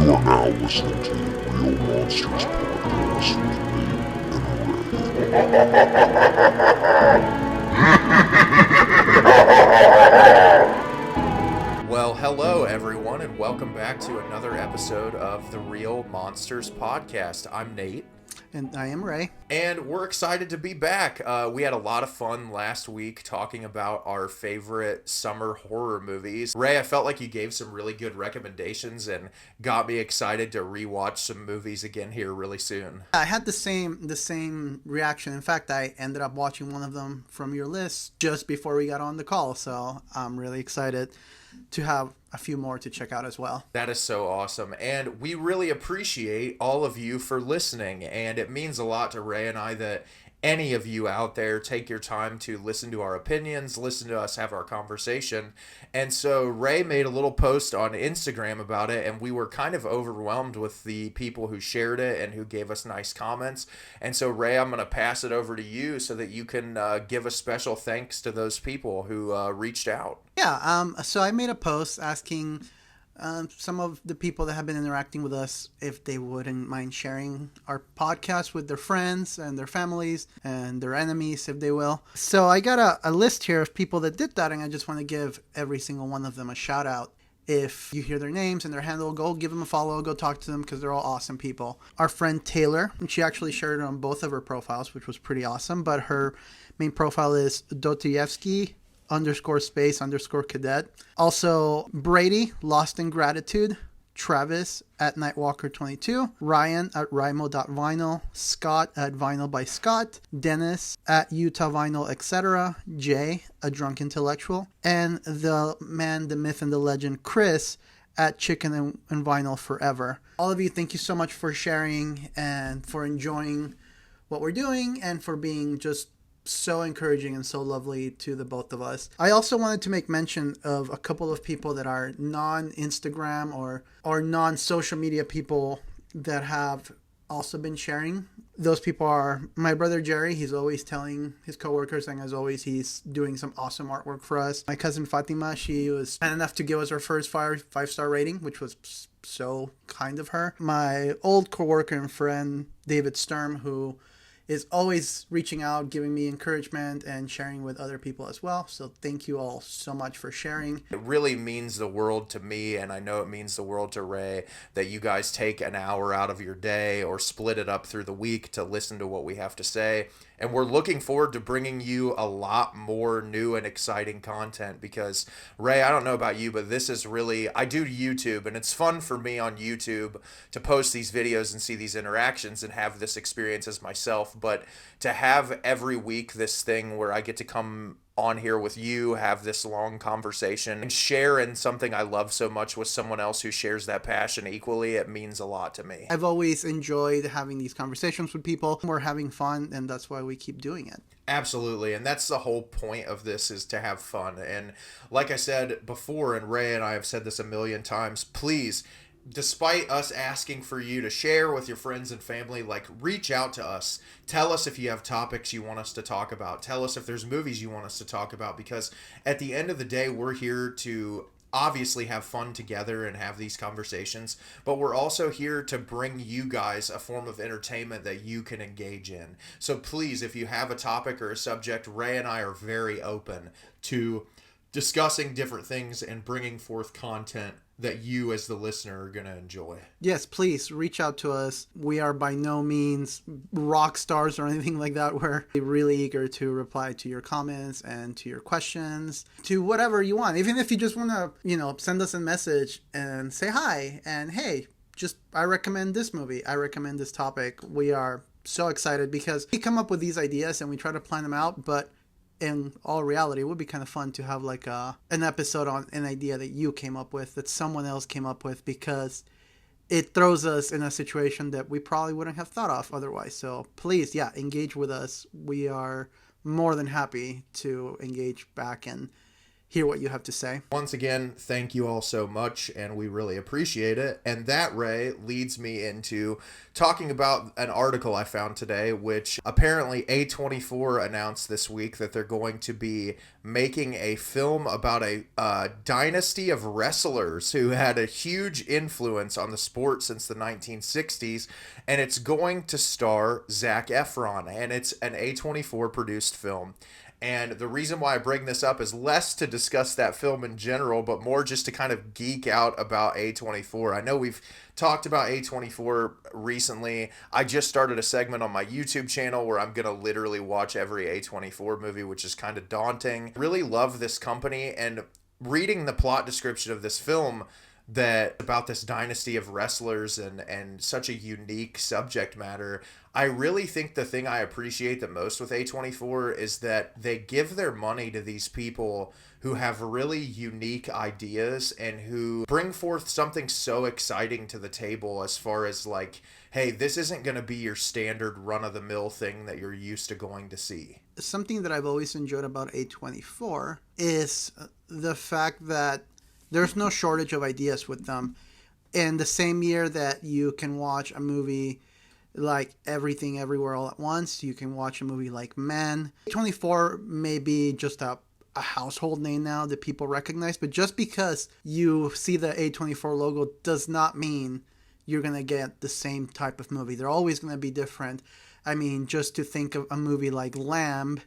You are now listening to the Real Monsters Podcast Well, hello everyone, and welcome back to another episode of the Real Monsters Podcast. I'm Nate. And I am Ray. And we're excited to be back. We had a lot of fun last week talking about our favorite summer horror movies. Ray, I felt like you gave some really good recommendations and got me excited to rewatch some movies again here really soon. I had the same reaction. In fact, I ended up watching one of them from your list just before we got on the call. So I'm really excited to have a few more to check out as well. That is so awesome. And we really appreciate all of you for listening. And it means a lot to Ray and I that any of you out there take your time to listen to our opinions, listen to us have our conversation. And so Ray made a little post on Instagram about it, and we were kind of overwhelmed with the people who shared it and who gave us nice comments. And so Ray, I'm going to pass it over to you so that you can give a special thanks to those people who reached out. Yeah, so I made a post asking some of the people that have been interacting with us if they wouldn't mind sharing our podcast with their friends and their families and their enemies, if they will. So I got a list here of people that did that, and I just want to give every single one of them a shout out. If you hear their names and their handle, go give them a follow, go talk to them because they're all awesome people. Our friend Taylor, and she actually shared it on both of her profiles, which was pretty awesome, but her main profile is Dostoevsky _space_cadet. Also, Brady, Lost in Gratitude. Travis at Nightwalker22. Ryan at Rymo.vinyl. Scott at Vinyl by Scott. Dennis at Utah Vinyl, etc. Jay, a drunk intellectual. And the man, the myth, and the legend, Chris at Chicken and Vinyl Forever. All of you, thank you so much for sharing and for enjoying what we're doing and for being just so encouraging and so lovely to the both of us. I also wanted to make mention of a couple of people that are non-Instagram or non-social media people that have also been sharing. Those people are my brother Jerry. He's always telling his coworkers, and as always, he's doing some awesome artwork for us. My cousin Fatima, she was kind enough to give us our first five-star rating, which was so kind of her. My old coworker and friend David Sturm, who is always reaching out, giving me encouragement and sharing with other people as well. So thank you all so much for sharing. It really means the world to me, and I know it means the world to Ray, that you guys take an hour out of your day or split it up through the week to listen to what we have to say. And we're looking forward to bringing you a lot more new and exciting content because, Ray, I don't know about you, but this is really, I do YouTube, and it's fun for me on YouTube to post these videos and see these interactions and have this experience as myself. But to have every week this thing where I get to come on here with you, have this long conversation, and share in something I love so much with someone else who shares that passion equally, it means a lot to me. I've always enjoyed having these conversations with people. We're having fun, and that's why we keep doing it. Absolutely, and that's the whole point of this, is to have fun. And like I said before, and Ray and I have said this a million times, please, despite us asking for you to share with your friends and family, like, reach out to us. Tell us if you have topics you want us to talk about. Tell us if there's movies you want us to talk about, because at the end of the day, we're here to obviously have fun together and have these conversations, but we're also here to bring you guys a form of entertainment that you can engage in. So please, if you have a topic or a subject, Ray and I are very open to discussing different things and bringing forth content that you as the listener are going to enjoy. Yes, please reach out to us. We are by no means rock stars or anything like that. We're really eager to reply to your comments and to your questions, to whatever you want. Even if you just want to, send us a message and say hi and hey, I recommend this movie. I recommend this topic. We are so excited because we come up with these ideas and we try to plan them out, but in all reality, it would be kind of fun to have like an episode on an idea that you came up with, that someone else came up with, because it throws us in a situation that we probably wouldn't have thought of otherwise. So please, engage with us. We are more than happy to engage back and hear what you have to say. Once again, thank you all so much, and we really appreciate it. And that, Ray, leads me into talking about an article I found today, which apparently A24 announced this week that they're going to be making a film about a dynasty of wrestlers who had a huge influence on the sport since the 1960s, and it's going to star Zac Efron, and it's an A24 produced film. And the reason why I bring this up is less to discuss that film in general, but more just to kind of geek out about A24. I know we've talked about A24 recently. I just started a segment on my YouTube channel where I'm going to literally watch every A24 movie, which is kind of daunting. Really love this company, and reading the plot description of this film that about this dynasty of wrestlers and such a unique subject matter, I really think the thing I appreciate the most with A24 is that they give their money to these people who have really unique ideas and who bring forth something so exciting to the table, as far as like, hey, this isn't going to be your standard run-of-the-mill thing that you're used to going to see. Something that I've always enjoyed about A24 is the fact that there's no shortage of ideas with them. In the same year that you can watch a movie like Everything Everywhere All at Once, you can watch a movie like Man. A24 may be just a household name now that people recognize, but just because you see the A24 logo does not mean you're going to get the same type of movie. They're always going to be different. I mean, just to think of a movie like Lamb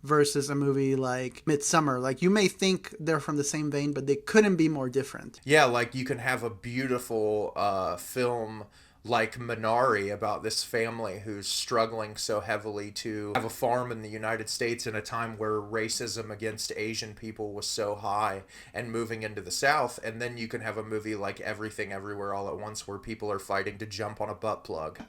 versus a movie like Midsummer. Like, you may think they're from the same vein, but they couldn't be more different. Yeah, like you can have a beautiful film like Minari about this family who's struggling so heavily to have a farm in the United States in a time where racism against Asian people was so high and moving into the South. And then you can have a movie like Everything Everywhere All at Once where people are fighting to jump on a butt plug.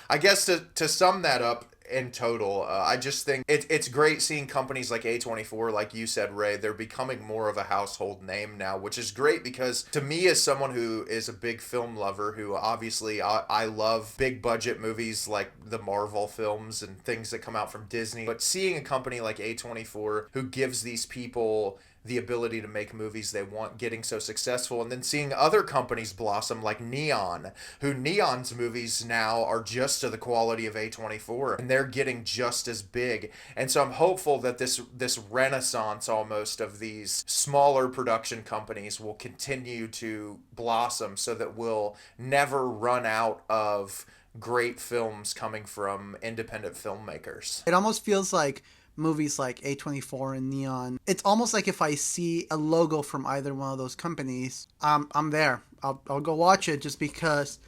I guess to sum that up in total, I just think it's great seeing companies like A24, like you said, Ray, they're becoming more of a household name now, which is great because to me, as someone who is a big film lover, who obviously I love big budget movies like the Marvel films and things that come out from Disney, but seeing a company like A24 who gives these people the ability to make movies they want, getting so successful, and then seeing other companies blossom like Neon, who Neon's movies now are just to the quality of A24, and they're getting just as big. And so I'm hopeful that this renaissance almost of these smaller production companies will continue to blossom so that we'll never run out of great films coming from independent filmmakers. It almost feels like movies like A24 and Neon, it's almost like if I see a logo from either one of those companies, I'm there. I'll go watch it, just because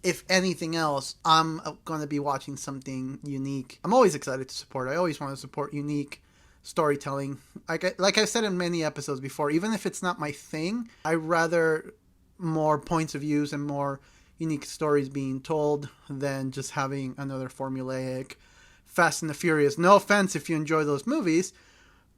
if anything else, I'm going to be watching something unique. I'm always excited to support. I always want to support unique storytelling. Like I've said in many episodes before, even if it's not my thing, I rather more points of views and more unique stories being told than just having another formulaic Fast and the Furious. No offense if you enjoy those movies,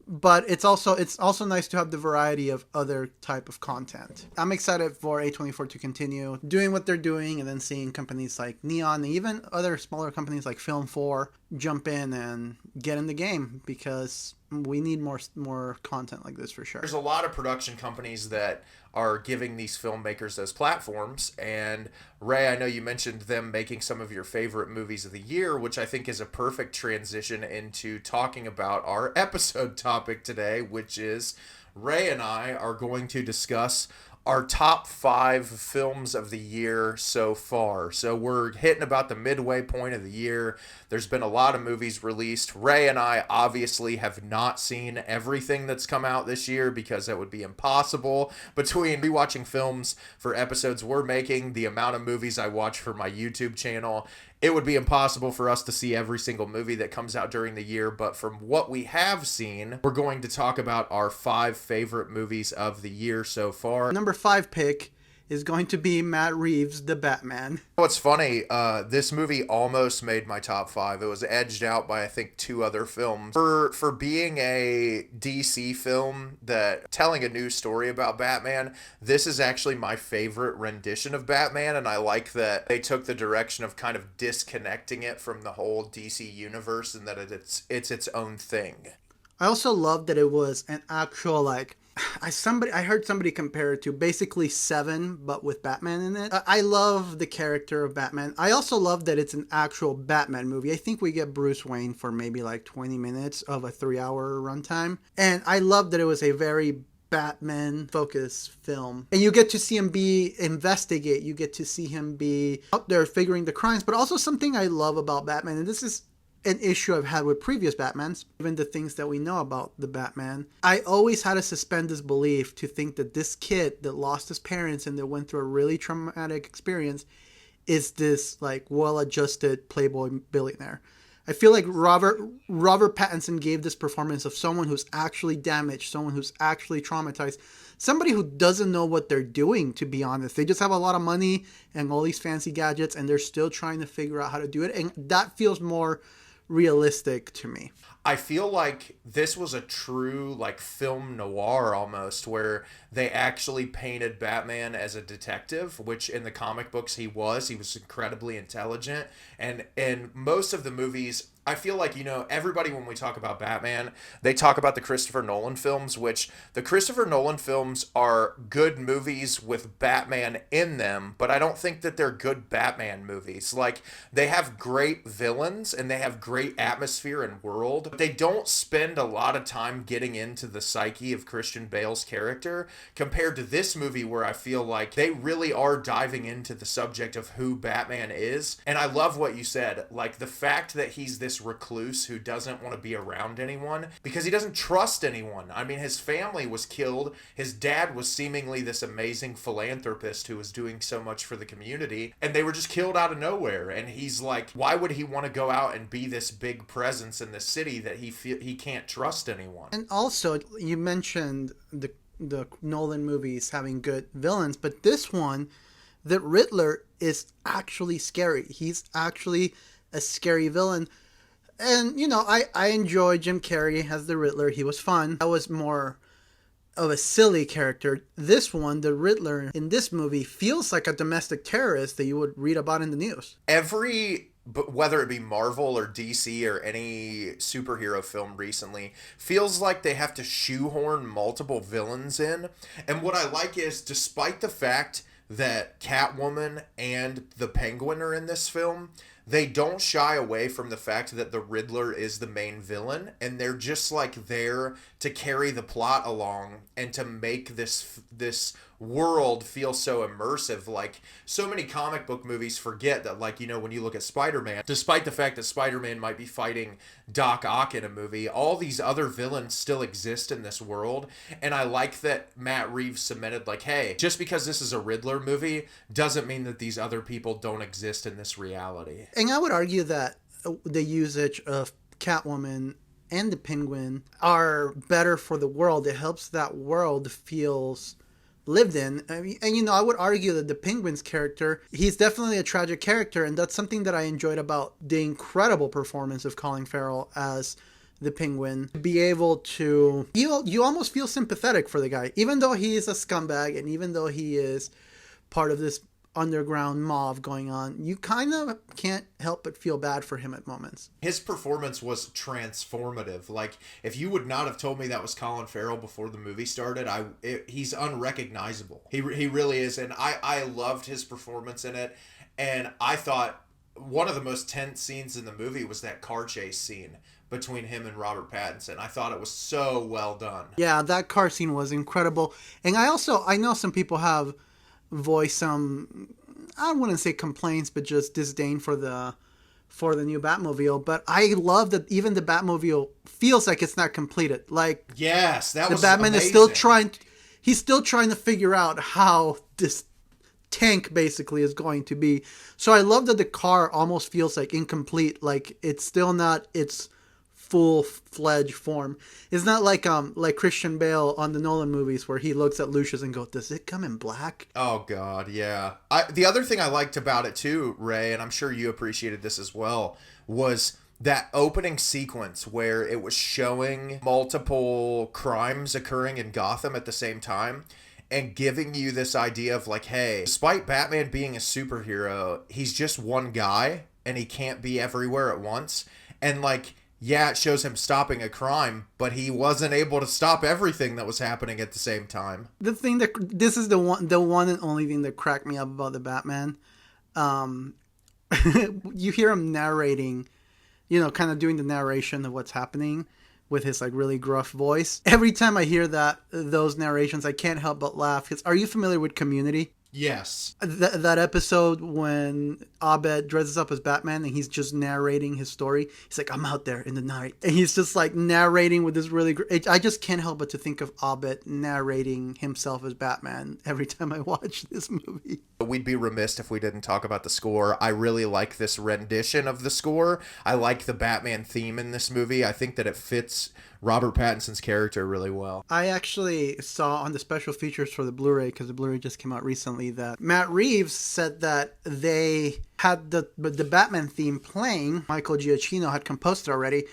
but it's also nice to have the variety of other type of content. I'm excited for A24 to continue doing what they're doing, and then seeing companies like Neon and even other smaller companies like Film 4 jump in and get in the game, because we need more content like this for sure. There's a lot of production companies that are giving these filmmakers those platforms, and Ray, I know you mentioned them making some of your favorite movies of the year, which I think is a perfect transition into talking about our episode topic today, which is Ray and I are going to discuss our top 5 films of the year so far. So we're hitting about the midway point of the year. There's been a lot of movies released. Ray and I obviously have not seen everything that's come out this year, because that would be impossible. Between rewatching films for episodes we're making, the amount of movies I watch for my YouTube channel, it would be impossible for us to see every single movie that comes out during the year. But from what we have seen, we're going to talk about our 5 favorite movies of the year so far. Number 5 pick is going to be Matt Reeves, the Batman. What's funny, this movie almost made my top 5. It was edged out by I think 2 other films. For being a DC film that telling a new story about Batman, this is actually my favorite rendition of Batman, and I like that they took the direction of kind of disconnecting it from the whole DC universe and that it's its own thing. I also love that it was an actual, like, I heard somebody compare it to basically Seven, but with Batman in it. I love the character of Batman. I also love that it's an actual Batman movie. I think we get Bruce Wayne for maybe like 20 minutes of a 3-hour runtime. And I love that it was a very Batman focused film. And you get to see him investigate. You get to see him be out there figuring the crimes. But also something I love about Batman, and this is an issue I've had with previous Batmans, even the things that we know about the Batman. I always had to suspend disbelief to think that this kid that lost his parents and that went through a really traumatic experience is this like well-adjusted playboy billionaire. I feel like Robert Pattinson gave this performance of someone who's actually damaged, someone who's actually traumatized, somebody who doesn't know what they're doing, to be honest. They just have a lot of money and all these fancy gadgets, and they're still trying to figure out how to do it. And that feels more realistic to me. I feel like this was a true like film noir almost, where they actually painted Batman as a detective, which in the comic books he was incredibly intelligent, and in most of the movies I feel like, everybody when we talk about Batman, they talk about the Christopher Nolan films, which the Christopher Nolan films are good movies with Batman in them, but I don't think that they're good Batman movies. Like, they have great villains and they have great atmosphere and world, but they don't spend a lot of time getting into the psyche of Christian Bale's character compared to this movie, where I feel like they really are diving into the subject of who Batman is. And I love what you said, like the fact that he's this recluse who doesn't want to be around anyone because he doesn't trust anyone. I mean, his family was killed. His dad was seemingly this amazing philanthropist who was doing so much for the community, and they were just killed out of nowhere. And he's like, why would he want to go out and be this big presence in the city that he can't trust anyone? And also, you mentioned the Nolan movies having good villains, but this one, the Riddler, is actually scary. He's actually a scary villain. And, I enjoy Jim Carrey as the Riddler. He was fun. That was more of a silly character. This one, the Riddler in this movie, feels like a domestic terrorist that you would read about in the news. But whether it be Marvel or DC or any superhero film recently, feels like they have to shoehorn multiple villains in. And what I like is, despite the fact that Catwoman and the Penguin are in this film, they don't shy away from the fact that the Riddler is the main villain, and they're just like there to carry the plot along and to make this world feel so immersive. Like, so many comic book movies forget that, like, when you look at Spider-Man, despite the fact that Spider-Man might be fighting Doc Ock in a movie, all these other villains still exist in this world. And I like that Matt Reeves cemented, like, hey, just because this is a Riddler movie doesn't mean that these other people don't exist in this reality. And I would argue that the usage of Catwoman and the Penguin are better for the world. It helps that world feels lived in. I would argue that the Penguin's character, he's definitely a tragic character, and that's something that I enjoyed about the incredible performance of Colin Farrell as the Penguin. To be able to, you almost feel sympathetic for the guy, even though he is a scumbag, and even though he is part of this underground mob going on, you kind of can't help but feel bad for him at moments. His performance was transformative. Like, if you would not have told me that was Colin Farrell before the movie started, he's unrecognizable. He really is, and I loved his performance in it. And I thought one of the most tense scenes in the movie was that car chase scene between him and Robert Pattinson. I thought it was so well done. Yeah, that car scene was incredible. And I know some people have voice some, I wouldn't say complaints, but just disdain for the new Batmobile. But I love that even the Batmobile feels like it's not completed. Like, yes, that was the Batman amazing. is still trying to figure out how this tank basically is going to be. So I love that the car almost feels like incomplete, like it's still not its full-fledged form. It's not like Christian Bale on the Nolan movies where he looks at Lucius and goes, "Does it come in black?" Oh God, yeah. The other thing I liked about it too, Ray, and I'm sure you appreciated this as well, was that opening sequence where it was showing multiple crimes occurring in Gotham at the same time and giving you this idea of like, hey, despite Batman being a superhero, he's just one guy and he can't be everywhere at once. And like, yeah, it shows him stopping a crime, but he wasn't able to stop everything that was happening at the same time. The thing that this is the one and only thing that cracked me up about the Batman. You hear him narrating, kind of doing the narration of what's happening with his like really gruff voice. Every time I hear those narrations, I can't help but laugh. Because are you familiar with Community? Yes. That episode when Abed dresses up as Batman and he's just narrating his story. He's like, "I'm out there in the night." And he's just like narrating with this really... I just can't help but to think of Abed narrating himself as Batman every time I watch this movie. We'd be remiss if we didn't talk about the score. I really like this rendition of the score. I like the Batman theme in this movie. I think that it fits Robert Pattinson's character really well. I actually saw on the special features for the Blu-ray, because the Blu-ray just came out recently, that Matt Reeves said that they had the Batman theme playing. Michael Giacchino had composed it already,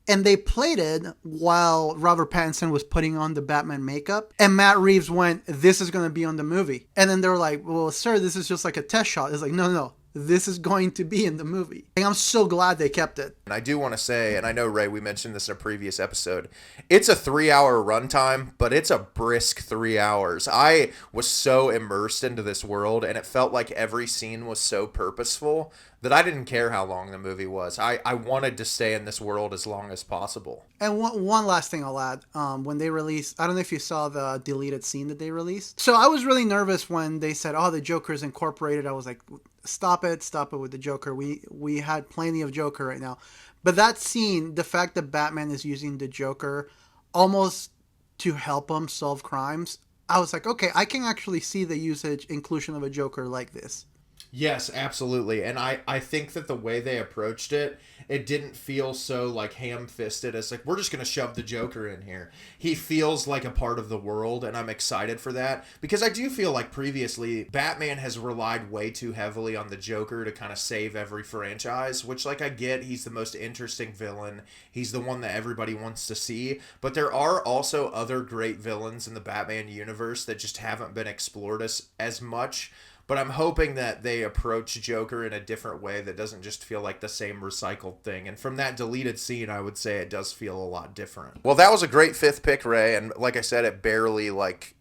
and they played it while Robert Pattinson was putting on the Batman makeup. And Matt Reeves went, "This is going to be on the movie." And then they were like, "Well, sir, this is just like a test shot." It's like, no. This is going to be in the movie. And I'm so glad they kept it. And I do want to say, and I know, Ray, we mentioned this in a previous episode, it's a 3-hour runtime, but it's a brisk 3 hours. I was so immersed into this world, and it felt like every scene was so purposeful that I didn't care how long the movie was. I wanted to stay in this world as long as possible. And one last thing I'll add. When they released, I don't know if you saw the deleted scene that they released. So I was really nervous when they said, "Oh, the Joker's incorporated." I was like, stop it with the Joker. We had plenty of Joker right now. But that scene, the fact that Batman is using the Joker almost to help him solve crimes, I was like, okay, I can actually see the inclusion of a Joker like this. Yes, absolutely. And I think that the way they approached it, it didn't feel so like ham-fisted as like, we're just going to shove the Joker in here. He feels like a part of the world, and I'm excited for that. Because I do feel like previously, Batman has relied way too heavily on the Joker to kind of save every franchise, which like I get, he's the most interesting villain. He's the one that everybody wants to see. But there are also other great villains in the Batman universe that just haven't been explored as much. But I'm hoping that they approach Joker in a different way that doesn't just feel like the same recycled thing. And from that deleted scene, I would say it does feel a lot different. Well, that was a great 5th pick, Ray. And like I said, it barely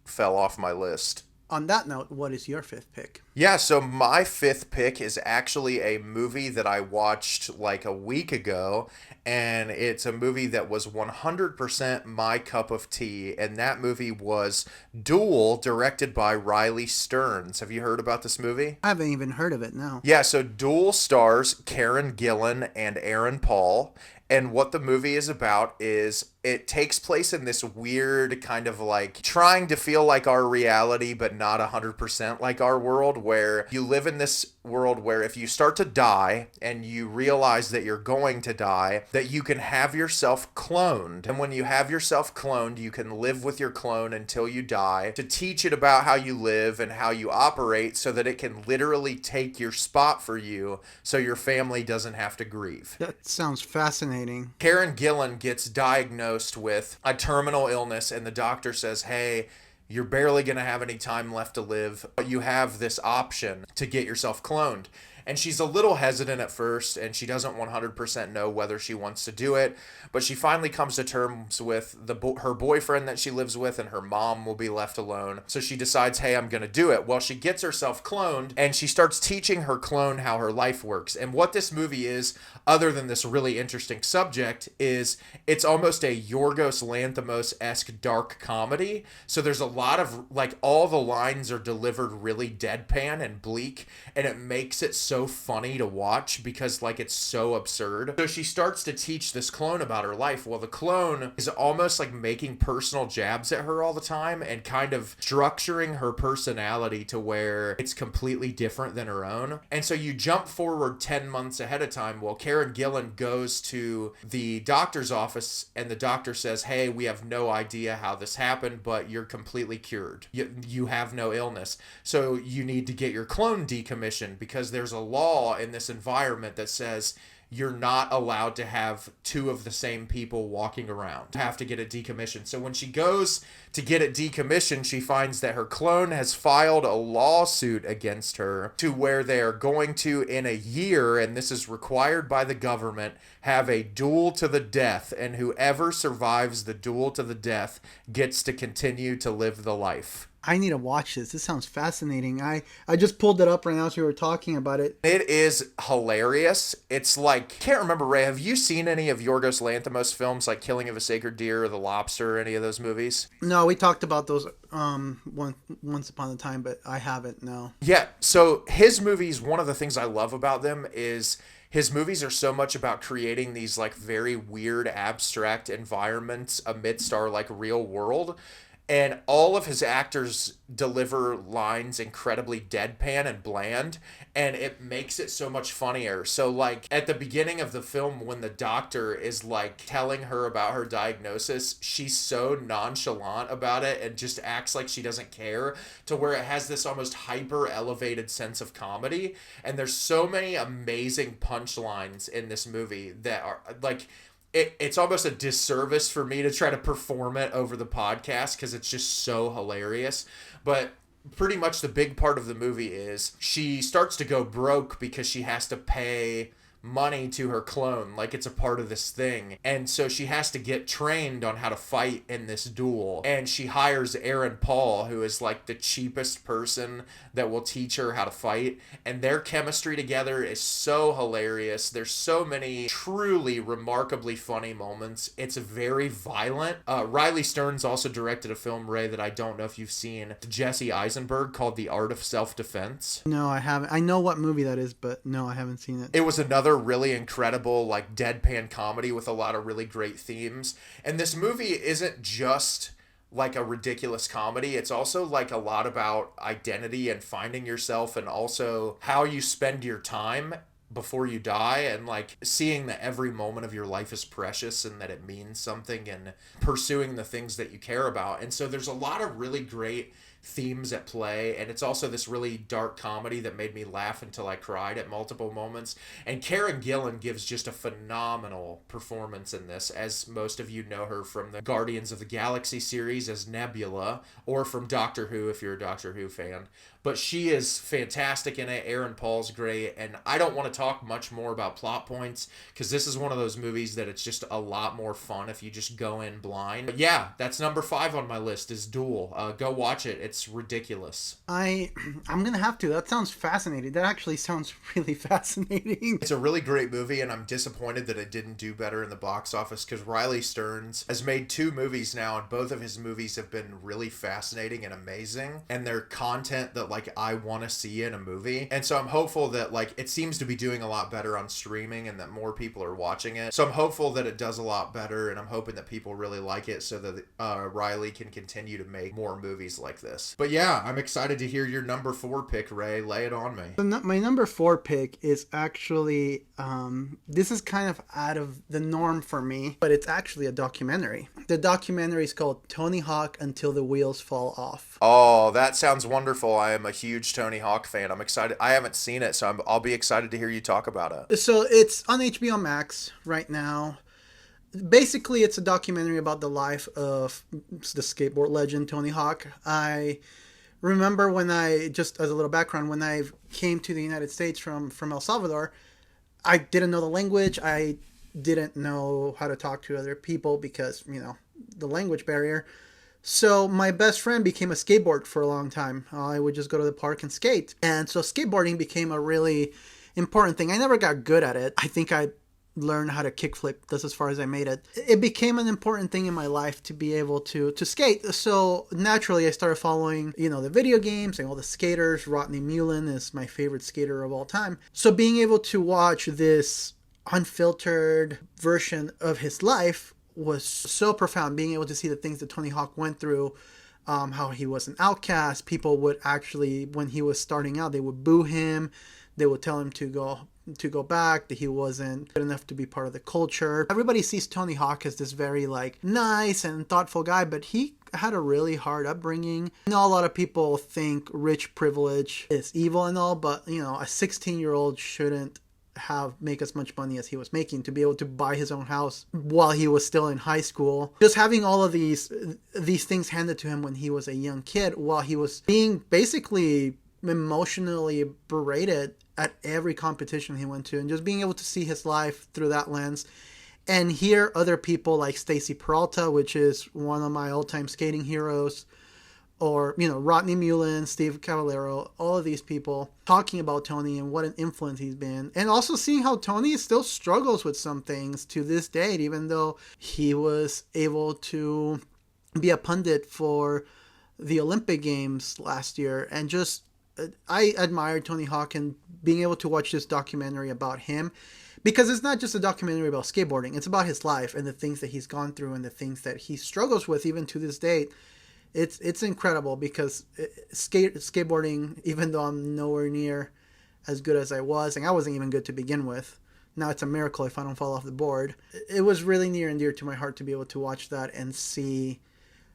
fell off my list. On that note, what is your 5th pick? Yeah, so my 5th pick is actually a movie that I watched like a week ago, and it's a movie that was 100% my cup of tea, and that movie was Duel, directed by Riley Stearns. Have you heard about this movie? I haven't even heard of it, no. Yeah, so Duel stars Karen Gillan and Aaron Paul, and what the movie is about is it takes place in this weird kind of like trying to feel like our reality, but not 100% like our world, where you live in this world where if you start to die and you realize that you're going to die, that you can have yourself cloned. And when you have yourself cloned, you can live with your clone until you die to teach it about how you live and how you operate so that it can literally take your spot for you so your family doesn't have to grieve. That sounds fascinating. Karen Gillan gets diagnosed with a terminal illness, and the doctor says, "Hey, you're barely going to have any time left to live, but you have this option to get yourself cloned." And she's a little hesitant at first, and she doesn't 100% know whether she wants to do it. But she finally comes to terms with her boyfriend that she lives with, and her mom will be left alone. So she decides, hey, I'm going to do it. Well, she gets herself cloned, and she starts teaching her clone how her life works. And what this movie is, other than this really interesting subject, is it's almost a Yorgos Lanthimos-esque dark comedy. So there's a lot of, like, all the lines are delivered really deadpan and bleak, and it makes it so so funny to watch because like it's so absurd. So she starts to teach this clone about her life. Well, the clone is almost like making personal jabs at her all the time and kind of structuring her personality to where it's completely different than her own. And so you jump forward 10 months ahead of time. Well, Karen Gillan goes to the doctor's office and the doctor says, hey, we have no idea how this happened, but you're completely cured. You have no illness. So you need to get your clone decommissioned because there's a law in this environment that says you're not allowed to have two of the same people walking around. You have to get it decommissioned. So when she goes to get it decommissioned, she finds that her clone has filed a lawsuit against her to where they are going to, in a year, and this is required by the government, have a duel to the death, and whoever survives the duel to the death gets to continue to live the life. I need to watch this. This sounds fascinating. I just pulled it up right now as we were talking about it. It is hilarious. It's like, can't remember, Ray, have you seen any of Yorgos Lanthimos films like Killing of a Sacred Deer or The Lobster or any of those movies? No, we talked about those once upon a time, but I haven't, no. Yeah, so his movies, one of the things I love about them is his movies are so much about creating these like very weird abstract environments amidst our like real world. And all of his actors deliver lines incredibly deadpan and bland, and it makes it so much funnier. So, like, at the beginning of the film, when the doctor is, like, telling her about her diagnosis, she's so nonchalant about it and just acts like she doesn't care, to where it has this almost hyper-elevated sense of comedy. And there's so many amazing punchlines in this movie that are, like... It's almost a disservice for me to try to perform it over the podcast because it's just so hilarious. But pretty much the big part of the movie is she starts to go broke because she has to pay money to her clone, like it's a part of this thing. And so she has to get trained on how to fight in this duel. And she hires Aaron Paul, who is like the cheapest person that will teach her how to fight. And their chemistry together is so hilarious. There's so many truly remarkably funny moments. It's very violent. Riley Stearns also directed a film, Ray, that I don't know if you've seen, Jesse Eisenberg, called The Art of Self-Defense. No, I haven't. I know what movie that is, but no, I haven't seen it. It was another really incredible like deadpan comedy with a lot of really great themes. And this movie isn't just like a ridiculous comedy. It's also like a lot about identity and finding yourself, and also how you spend your time before you die, and like seeing that every moment of your life is precious and that it means something, and pursuing the things that you care about. And so there's a lot of really great themes at play, and it's also this really dark comedy that made me laugh until I cried at multiple moments. And Karen Gillan gives just a phenomenal performance in this, as most of you know her from the Guardians of the Galaxy series as Nebula, or from Doctor Who if you're a Doctor Who fan. But she is fantastic in it. Aaron Paul's great. And I don't want to talk much more about plot points because this is one of those movies that it's just a lot more fun if you just go in blind. But yeah, that's number 5 on my list is Duel. Go watch it. It's ridiculous. I'm going to have to. That sounds fascinating. That actually sounds really fascinating. It's a really great movie, and I'm disappointed that it didn't do better in the box office because Riley Stearns has made 2 movies now, and both of his movies have been really fascinating and amazing. And they're content that like I want to see in a movie. And so I'm hopeful that like it seems to be doing a lot better on streaming and that more people are watching it. So I'm hopeful that it does a lot better, and I'm hoping that people really like it so that Riley can continue to make more movies like this. But yeah, I'm excited to hear your number 4 pick, Ray. Lay it on me. My number 4 pick is actually, this is kind of out of the norm for me, but it's actually a documentary. The documentary is called Tony Hawk Until the Wheels Fall Off. Oh, that sounds wonderful. I am a huge Tony Hawk fan. I'm excited. I haven't seen it, so I'll be excited to hear you talk about it. So it's on HBO Max right now. Basically, it's a documentary about the life of the skateboard legend Tony Hawk. I remember when just as a little background, when I came to the United States from El Salvador, I didn't know the language. I didn't know how to talk to other people because, the language barrier. So my best friend became a skateboarder for a long time. I would just go to the park and skate. And so skateboarding became a really important thing. I never got good at it. I think I learn how to kickflip. That's as far as I made it. It became an important thing in my life to be able to skate. So naturally, I started following, the video games and all the skaters. Rodney Mullen is my favorite skater of all time. So being able to watch this unfiltered version of his life was so profound. Being able to see the things that Tony Hawk went through, how he was an outcast. People would actually, when he was starting out, they would boo him. They would tell him to go back, that he wasn't good enough to be part of the culture. Everybody sees Tony Hawk as this very nice and thoughtful guy, but he had a really hard upbringing. I know a lot of people think rich privilege is evil and all, but a 16-year-old shouldn't make as much money as he was making to be able to buy his own house while he was still in high school. Just having all of these things handed to him when he was a young kid, while he was being basically emotionally berated at every competition he went to, and just being able to see his life through that lens and hear other people like Stacy Peralta, which is one of my all-time skating heroes, or Rodney Mullen, Steve Cavallero, all of these people talking about Tony and what an influence he's been, and also seeing how Tony still struggles with some things to this date, even though he was able to be a pundit for the Olympic Games last year. And just I admire Tony Hawk, and being able to watch this documentary about him, because it's not just a documentary about skateboarding, it's about his life and the things that he's gone through and the things that he struggles with even to this date. It's incredible, because skateboarding, even though I'm nowhere near as good as I was, and I wasn't even good to begin with, now it's a miracle if I don't fall off the board. It was really near and dear to my heart to be able to watch that and see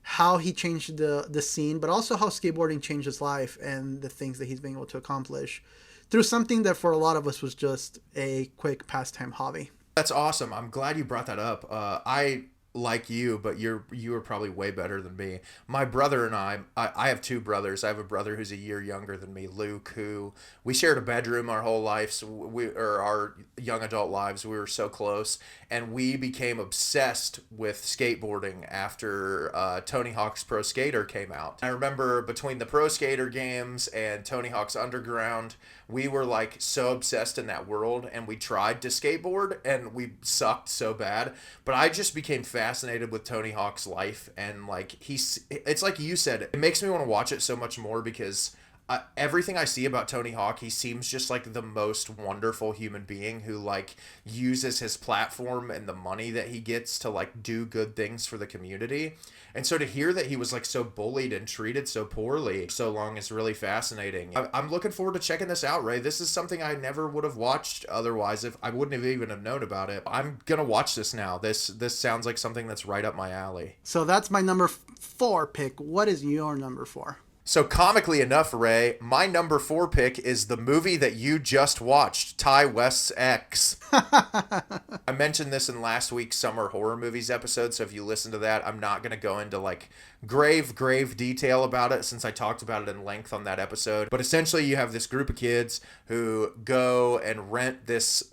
how he changed the scene, but also how skateboarding changed his life and the things that he's been able to accomplish through something that for a lot of us was just a quick pastime hobby. That's awesome. I'm glad you brought that up. I like you, but you are probably way better than me. My brother and I have two brothers. I have a brother who's a year younger than me, Luke, who we shared a bedroom our whole life. So our young adult lives, we were so close, and we became obsessed with skateboarding after Tony Hawk's Pro Skater came out. I remember between the Pro Skater games and Tony Hawk's Underground, we were so obsessed in that world, and we tried to skateboard and we sucked so bad. But I just became fascinated with Tony Hawk's life, and it's like you said, it makes me want to watch it so much more, because everything I see about Tony Hawk, he seems just like the most wonderful human being who uses his platform and the money that he gets to do good things for the community. And so to hear that he was so bullied and treated so poorly so long is really fascinating. I'm looking forward to checking this out, Ray. This is something I never would have watched otherwise. If I wouldn't have even have known about it. I'm gonna watch this now. This sounds like something that's right up my alley. So that's my number 4 pick. What is your number 4? So comically enough, Ray, my number 4 pick is the movie that you just watched, Ty West's X. I mentioned this in last week's Summer Horror Movies episode, so if you listen to that, I'm not going to go into grave detail about it, since I talked about it in length on that episode. But essentially, you have this group of kids who go and rent this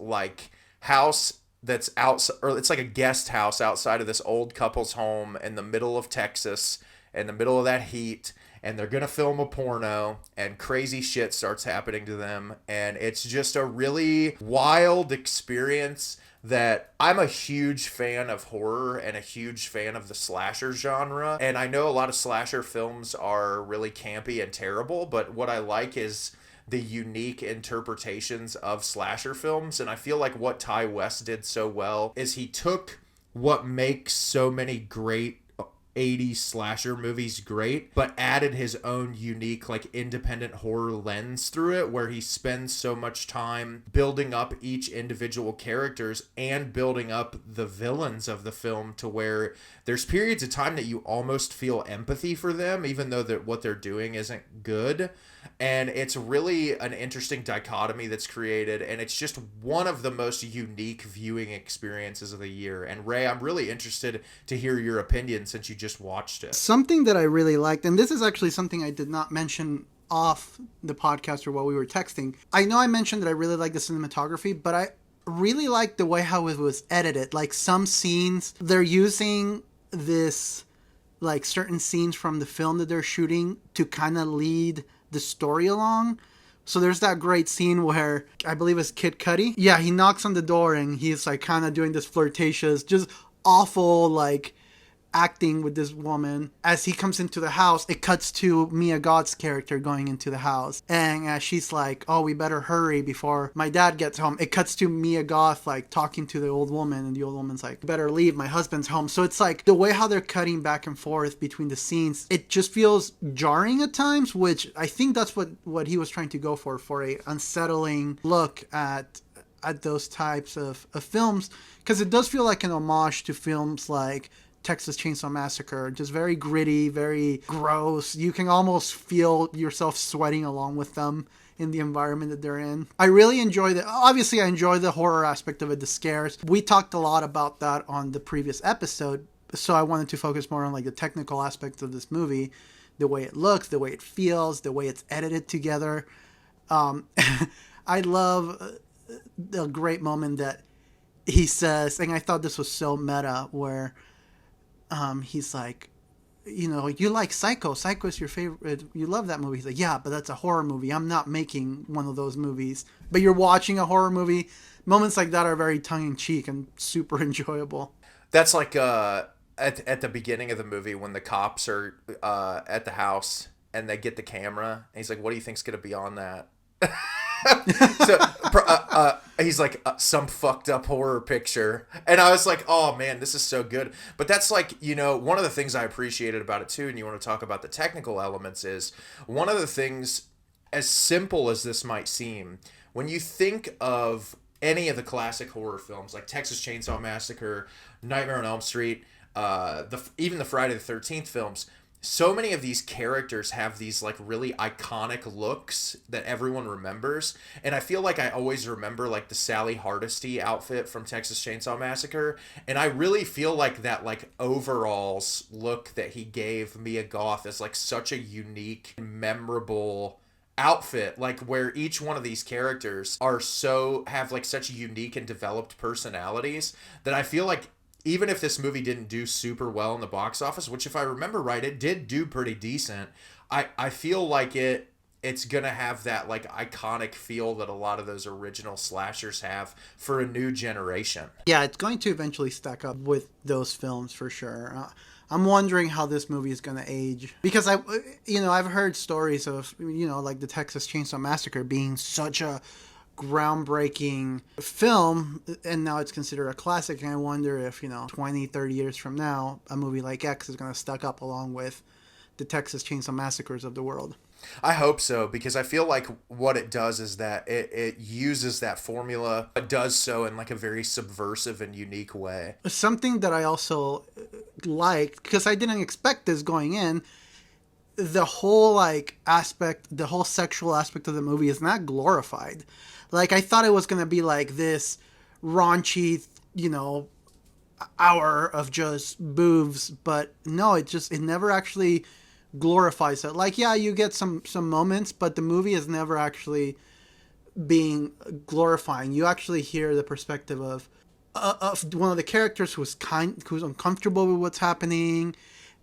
house that's outside, or it's like a guest house outside of this old couple's home in the middle of Texas, in the middle of that heat. And they're going to film a porno, and crazy shit starts happening to them. And it's just a really wild experience that I'm a huge fan of horror and a huge fan of the slasher genre. And I know a lot of slasher films are really campy and terrible, but what I like is the unique interpretations of slasher films. And I feel like what Ty West did so well is he took what makes so many great 80s slasher movies great, but added his own unique independent horror lens through it, where he spends so much time building up each individual characters and building up the villains of the film, to where there's periods of time that you almost feel empathy for them, even though what they're doing isn't good. And it's really an interesting dichotomy that's created, and it's just one of the most unique viewing experiences of the year. And Ray, I'm really interested to hear your opinion, since you just watched it. Something that I really liked, and this is actually something I did not mention off the podcast or while we were texting. I know I mentioned that I really like the cinematography, but I really like the way how it was edited. Some scenes, they're using this, certain scenes from the film that they're shooting to kind of lead the story along, So there's that great scene where I believe it's Kid Cudi. Yeah, he knocks on the door and he's like kind of doing this flirtatious, just awful like acting with this woman. As he comes into the house, it cuts to Mia Goth's character going into the house, and as she's like, oh, we better hurry before my dad gets home, it cuts to Mia Goth like talking to the old woman, and the old woman's like, better leave, my husband's home. So it's like the way how they're cutting back and forth between the scenes, it just feels jarring at times, which I think that's what he was trying to go for a unsettling look at those types of films, because it does feel like an homage to films like Texas Chainsaw Massacre, just very gritty, very gross. You can almost feel yourself sweating along with them in the environment that they're in. I really enjoy obviously I enjoy the horror aspect of it, the scares. We talked a lot about that on the previous episode, so I wanted to focus more on like the technical aspects of this movie, the way it looks, the way it feels, the way it's edited together. I love the great moment that he says, and I thought this was so meta, where he's like, you know, you like Psycho. Psycho is your favorite. You love that movie. He's like, yeah, but that's a horror movie. I'm not making one of those movies. But you're watching a horror movie. Moments like that are very tongue-in-cheek and super enjoyable. That's like at the beginning of the movie when the cops are at the house and they get the camera. And he's like, what do you think's going to be on that? So he's like some fucked up horror picture, and I was like, oh man, this is so good. But that's like, you know, one of the things I appreciated about it too, and you want to talk about the technical elements, is one of the things, as simple as this might seem, when you think of any of the classic horror films like Texas Chainsaw Massacre, Nightmare on Elm Street, even the Friday the 13th films, so many of these characters have these like really iconic looks that everyone remembers. And I feel like I always remember like the Sally Hardesty outfit from Texas Chainsaw Massacre. And I really feel like that like overalls look that he gave Mia Goth is like such a unique, memorable outfit, like where each one of these characters have like such unique and developed personalities that I feel like even if this movie didn't do super well in the box office, which if I remember right, it did do pretty decent, I feel like it's going to have that like iconic feel that a lot of those original slashers have for a new generation. Yeah, it's going to eventually stack up with those films for sure. I'm wondering how this movie is going to age, because I've heard stories of, like the Texas Chainsaw Massacre being such a groundbreaking film, and now it's considered a classic, and I wonder if 20, 30 years from now a movie like X is going to stack up along with the Texas Chainsaw Massacres of the world. I hope so, because I feel like what it does is that it uses that formula, but does so in like a very subversive and unique way. Something that I also liked, because I didn't expect this going in, the whole the whole sexual aspect of the movie is not glorified. Like, I thought it was going to be like this raunchy, hour of just boobs, but no, it never actually glorifies it. Like, yeah, you get some moments, but the movie is never actually being glorifying. You actually hear the perspective of one of the characters who's uncomfortable with what's happening,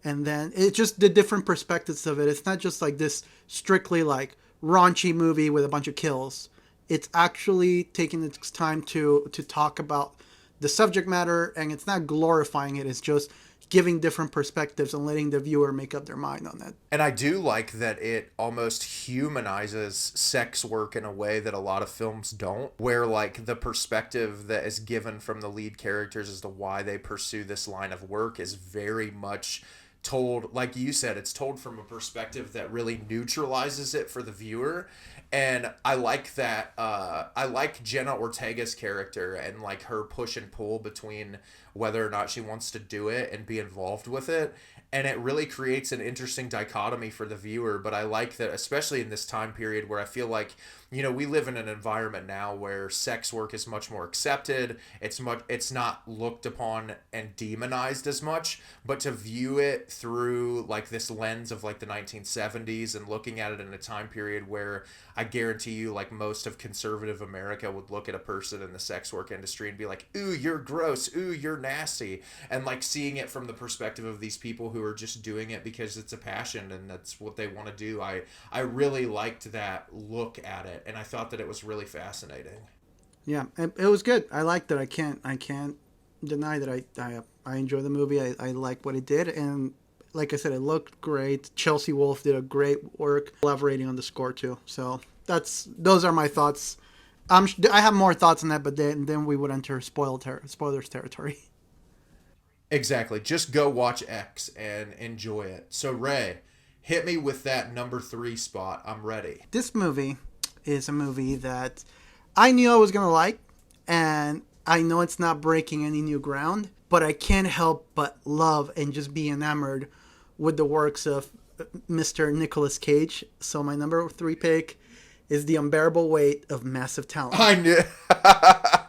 and then it's just the different perspectives of it. It's not just like this strictly like raunchy movie with a bunch of kills. It's actually taking its time to talk about the subject matter, and it's not glorifying it. It's just giving different perspectives and letting the viewer make up their mind on that. And I do like that it almost humanizes sex work in a way that a lot of films don't, where like the perspective that is given from the lead characters as to why they pursue this line of work is very much told, like you said, it's told from a perspective that really neutralizes it for the viewer. And I like that. I like Jenna Ortega's character and like her push and pull between whether or not she wants to do it and be involved with it. And it really creates an interesting dichotomy for the viewer. But I like that, especially in this time period where I feel like you know, we live in an environment now where sex work is much more accepted. It's not looked upon and demonized as much, but to view it through like this lens of like the 1970s and looking at it in a time period where I guarantee you like most of conservative America would look at a person in the sex work industry and be like, ooh, you're gross, ooh, you're nasty. And like seeing it from the perspective of these people who are just doing it because it's a passion and that's what they want to do. I really liked that look at it, and I thought that it was really fascinating. Yeah, it was good. I liked it. I can't deny that I enjoyed the movie. I like what it did, and like I said, it looked great. Chelsea Wolfe did a great work collaborating on the score too. So those are my thoughts. I have more thoughts on that, but then we would enter spoilers territory. Exactly. Just go watch X and enjoy it. So Ray, hit me with that number 3 spot. I'm ready. This movie is a movie that I knew I was gonna like, and I know it's not breaking any new ground, but I can't help but love and just be enamored with the works of Mr. Nicolas Cage. So my number 3 pick is The Unbearable Weight of Massive Talent. I knew.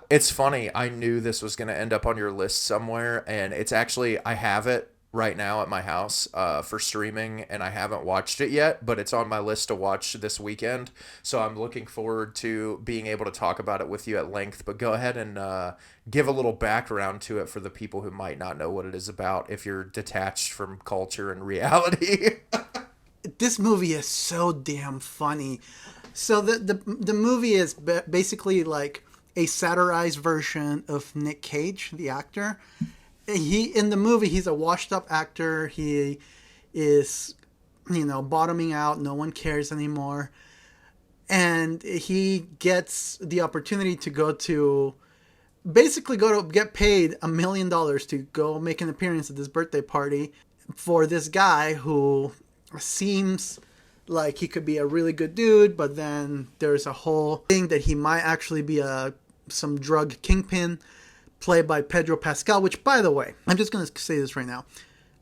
It's funny. I knew this was going to end up on your list somewhere, and it's actually, I have it right now at my house for streaming, and I haven't watched it yet, but it's on my list to watch this weekend. So I'm looking forward to being able to talk about it with you at length. But go ahead and give a little background to it for the people who might not know what it is about if you're detached from culture and reality. This movie is so damn funny. So the movie is basically like a satirized version of Nick Cage, the actor. In the movie, he's a washed up actor. He is, bottoming out. No one cares anymore. And he gets the opportunity to go to get paid $1 million to go make an appearance at this birthday party for this guy who seems like he could be a really good dude, but then there's a whole thing that he might actually be some drug kingpin played by Pedro Pascal, which, by the way, I'm just going to say this right now.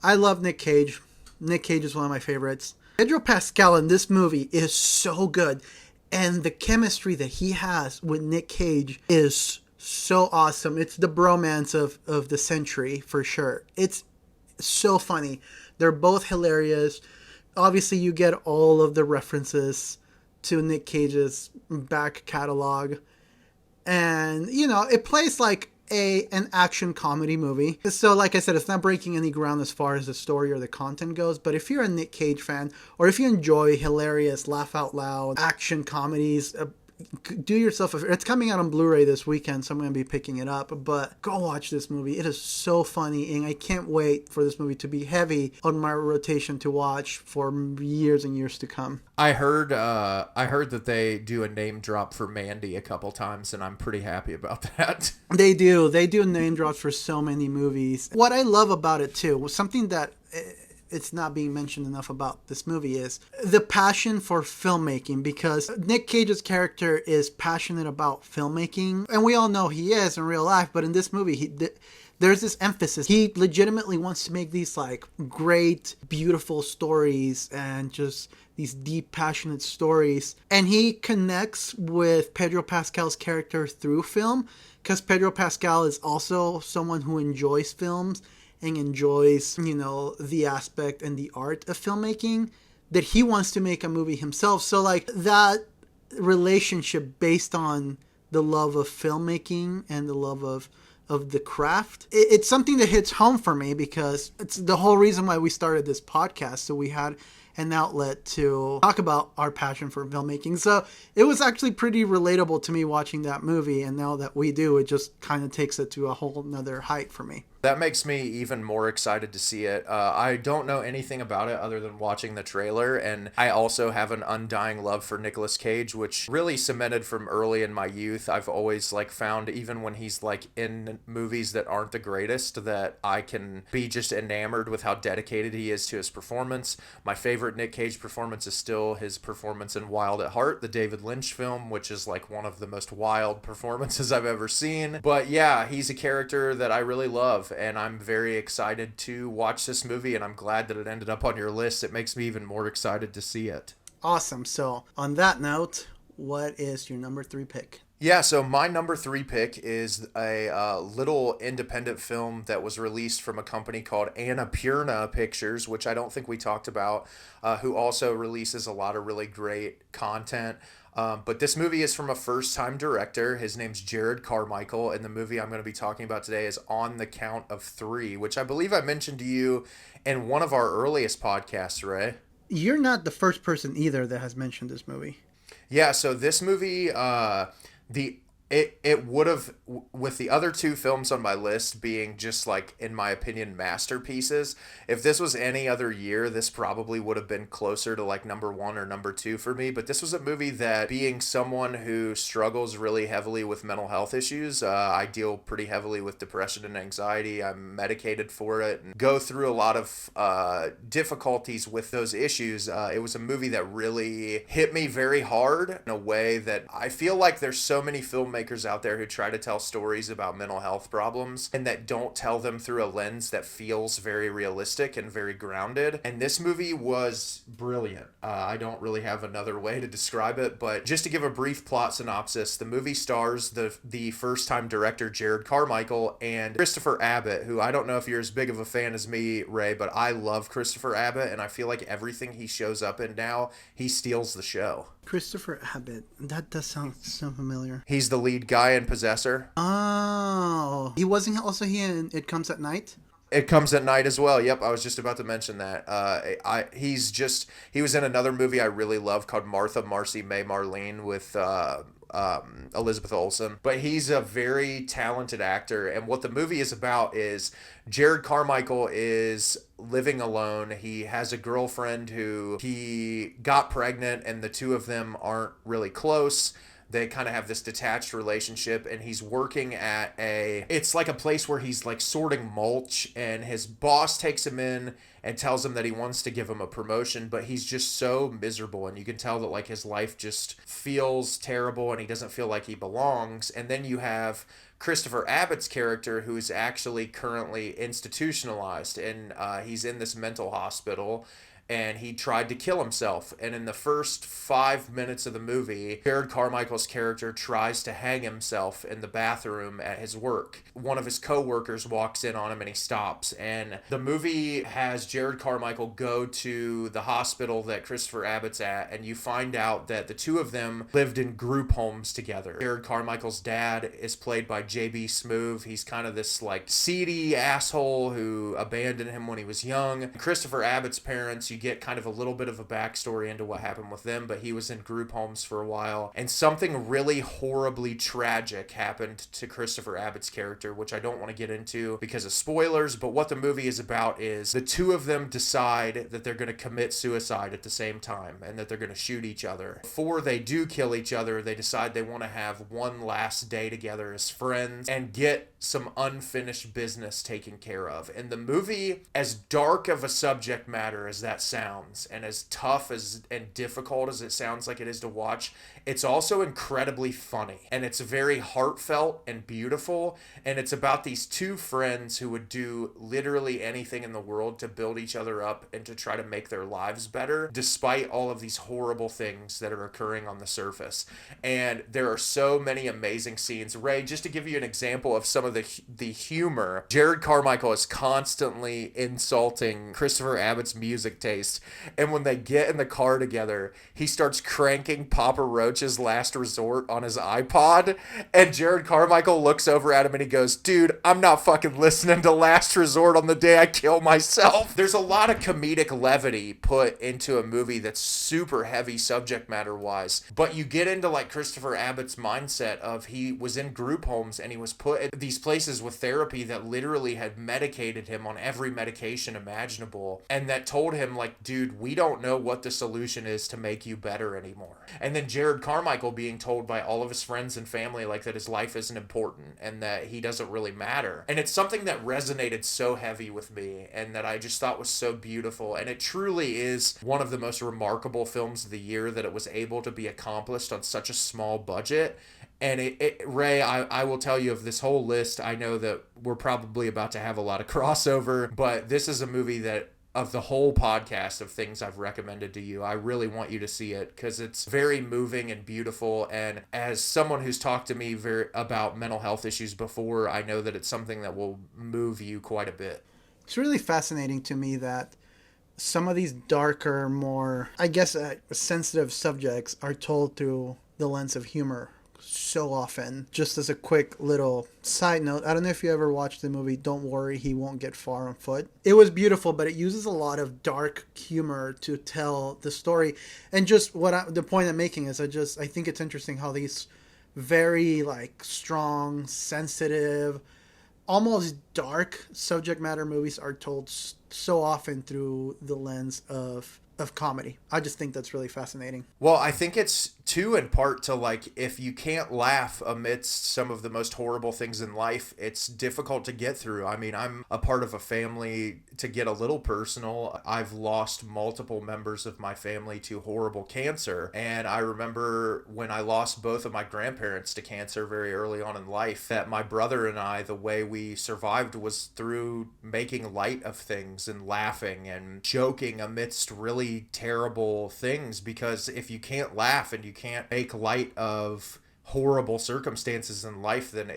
I love Nick Cage. Nick Cage is one of my favorites. Pedro Pascal in this movie is so good, and the chemistry that he has with Nick Cage is so awesome. It's the bromance of the century, for sure. It's so funny. They're both hilarious. Obviously, you get all of the references to Nick Cage's back catalog. And, it plays like an action comedy movie. So like I said, it's not breaking any ground as far as the story or the content goes. But if you're a Nick Cage fan, or if you enjoy hilarious, laugh out loud action comedies, do yourself it's coming out on Blu-ray this weekend, so I'm going to be picking it up. But go watch this movie. It is so funny, and I can't wait for this movie to be heavy on my rotation to watch for years and years to come. I heard that they do a name drop for Mandy a couple times, and I'm pretty happy about that. They do name drops for so many movies. What I love about it too was something that it's not being mentioned enough about this movie is the passion for filmmaking, because Nick Cage's character is passionate about filmmaking, and we all know he is in real life, but in this movie there's this emphasis. He legitimately wants to make these like great, beautiful stories and just these deep, passionate stories. And he connects with Pedro Pascal's character through film, because Pedro Pascal is also someone who enjoys films and enjoys, the aspect and the art of filmmaking, that he wants to make a movie himself. So like that relationship based on the love of filmmaking and the love of the craft, it's something that hits home for me, because it's the whole reason why we started this podcast. So we had an outlet to talk about our passion for filmmaking. So it was actually pretty relatable to me watching that movie. And now that we do, it just kind of takes it to a whole nother height for me. That makes me even more excited to see it. I don't know anything about it other than watching the trailer, and I also have an undying love for Nicolas Cage, which really cemented from early in my youth. I've always found, even when he's in movies that aren't the greatest, that I can be just enamored with how dedicated he is to his performance. My favorite Nick Cage performance is still his performance in Wild at Heart, the David Lynch film, which is one of the most wild performances I've ever seen. But yeah, he's a character that I really love, and I'm very excited to watch this movie, and I'm glad that it ended up on your list. It makes me even more excited to see it. Awesome. So on that note, what is your number 3 pick? Yeah, so my number 3 pick is a little independent film that was released from a company called Annapurna Pictures, which I don't think we talked about, who also releases a lot of really great content. But this movie is from a first-time director. His name's Jared Carmichael, and the movie I'm going to be talking about today is On the Count of Three, which I believe I mentioned to you in one of our earliest podcasts, Ray. You're not the first person either that has mentioned this movie. Yeah, so this movie, it would have, with the other two films on my list being just like, in my opinion, masterpieces, if this was any other year, this probably would have been closer to like number 1 or number 2 for me. But this was a movie that, being someone who struggles really heavily with mental health issues, I deal pretty heavily with depression and anxiety. I'm medicated for it and go through a lot of difficulties with those issues. It was a movie that really hit me very hard in a way that I feel like there's so many filmmakers out there who try to tell stories about mental health problems and that don't tell them through a lens that feels very realistic and very grounded. And this movie was brilliant. I don't really have another way to describe it, but just to give a brief plot synopsis, the movie stars the first-time director Jared Carmichael and Christopher Abbott, who I don't know if you're as big of a fan as me, Ray, but I love Christopher Abbott, and I feel like everything he shows up in now, he steals the show. Christopher Abbott. That does sound so familiar. He's the lead guy in Possessor. Oh. He wasn't also he in It Comes at Night? It Comes at Night as well. Yep, I was just about to mention that. He was in another movie I really love called Martha, Marcy, May, Marlene with Elizabeth Olsen. But he's a very talented actor, and what the movie is about is Jared Carmichael is living alone. He has a girlfriend who he got pregnant, and the two of them aren't really close. They kind of have this detached relationship, and he's working at it's like a place where he's like sorting mulch, and his boss takes him in and tells him that he wants to give him a promotion, but he's just so miserable, and you can tell that like his life just feels terrible and he doesn't feel like he belongs. And then you have Christopher Abbott's character, who is actually currently institutionalized, and he's in this mental hospital, and he tried to kill himself. And in the first 5 minutes of the movie, Jared Carmichael's character tries to hang himself in the bathroom at his work. One of his co-workers walks in on him and he stops. And the movie has Jared Carmichael go to the hospital that Christopher Abbott's at, and you find out that the two of them lived in group homes together. Jared Carmichael's dad is played by J.B. Smoove. He's kind of this like seedy asshole who abandoned him when he was young. Christopher Abbott's parents, you get kind of a little bit of a backstory into what happened with them, but he was in group homes for a while, and something really horribly tragic happened to Christopher Abbott's character, which I don't want to get into because of spoilers. But what the movie is about is the two of them decide that they're going to commit suicide at the same time, and that they're going to shoot each other. Before they do kill each other, they decide they want to have one last day together as friends and get some unfinished business taken care of. And the movie, as dark of a subject matter as that sounds, and as tough as and difficult as it sounds like it is to watch, it's also incredibly funny, and it's very heartfelt and beautiful. And it's about these two friends who would do literally anything in the world to build each other up and to try to make their lives better, despite all of these horrible things that are occurring on the surface. And there are so many amazing scenes. Ray, just to give you an example of some of the humor, Jared Carmichael is constantly insulting Christopher Abbott's music taste, and when they get in the car together, he starts cranking Papa Roach's Last Resort on his iPod, and Jared Carmichael looks over at him and he goes, "Dude, I'm not fucking listening to Last Resort on the day I kill myself." There's a lot of comedic levity put into a movie that's super heavy subject matter wise, but you get into like Christopher Abbott's mindset of he was in group homes and he was put at these places with therapy that literally had medicated him on every medication imaginable, and that told him like, "Dude, we don't know what the solution is to make you better anymore." And then Jared Carmichael being told by all of his friends and family like that his life isn't important and that he doesn't really matter. And it's something that resonated so heavy with me and that I just thought was so beautiful. And it truly is one of the most remarkable films of the year that it was able to be accomplished on such a small budget. And Ray, I will tell you, of this whole list, I know that we're probably about to have a lot of crossover, but this is a movie that of the whole podcast of things I've recommended to you. I really want you to see it because it's very moving and beautiful. And as someone who's talked to me about mental health issues before, I know that it's something that will move you quite a bit. It's really fascinating to me that some of these darker, more, I guess, sensitive subjects are told through the lens of humor so often. Just as a quick little side note, I don't know if you ever watched the movie Don't Worry, He Won't Get Far on Foot. It was beautiful, but it uses a lot of dark humor to tell the story. And just the point I'm making is I think it's interesting how these very like strong, sensitive, almost dark subject matter movies are told so often through the lens of comedy. I just think that's really fascinating. Well, I think it's too in part to like, if you can't laugh amidst some of the most horrible things in life, it's difficult to get through. I mean, I'm a part of a family, to get a little personal, I've lost multiple members of my family to horrible cancer. And I remember when I lost both of my grandparents to cancer very early on in life, that my brother and I, the way we survived was through making light of things and laughing and joking amidst really terrible things. Because if you can't laugh and you can't make light of horrible circumstances in life, then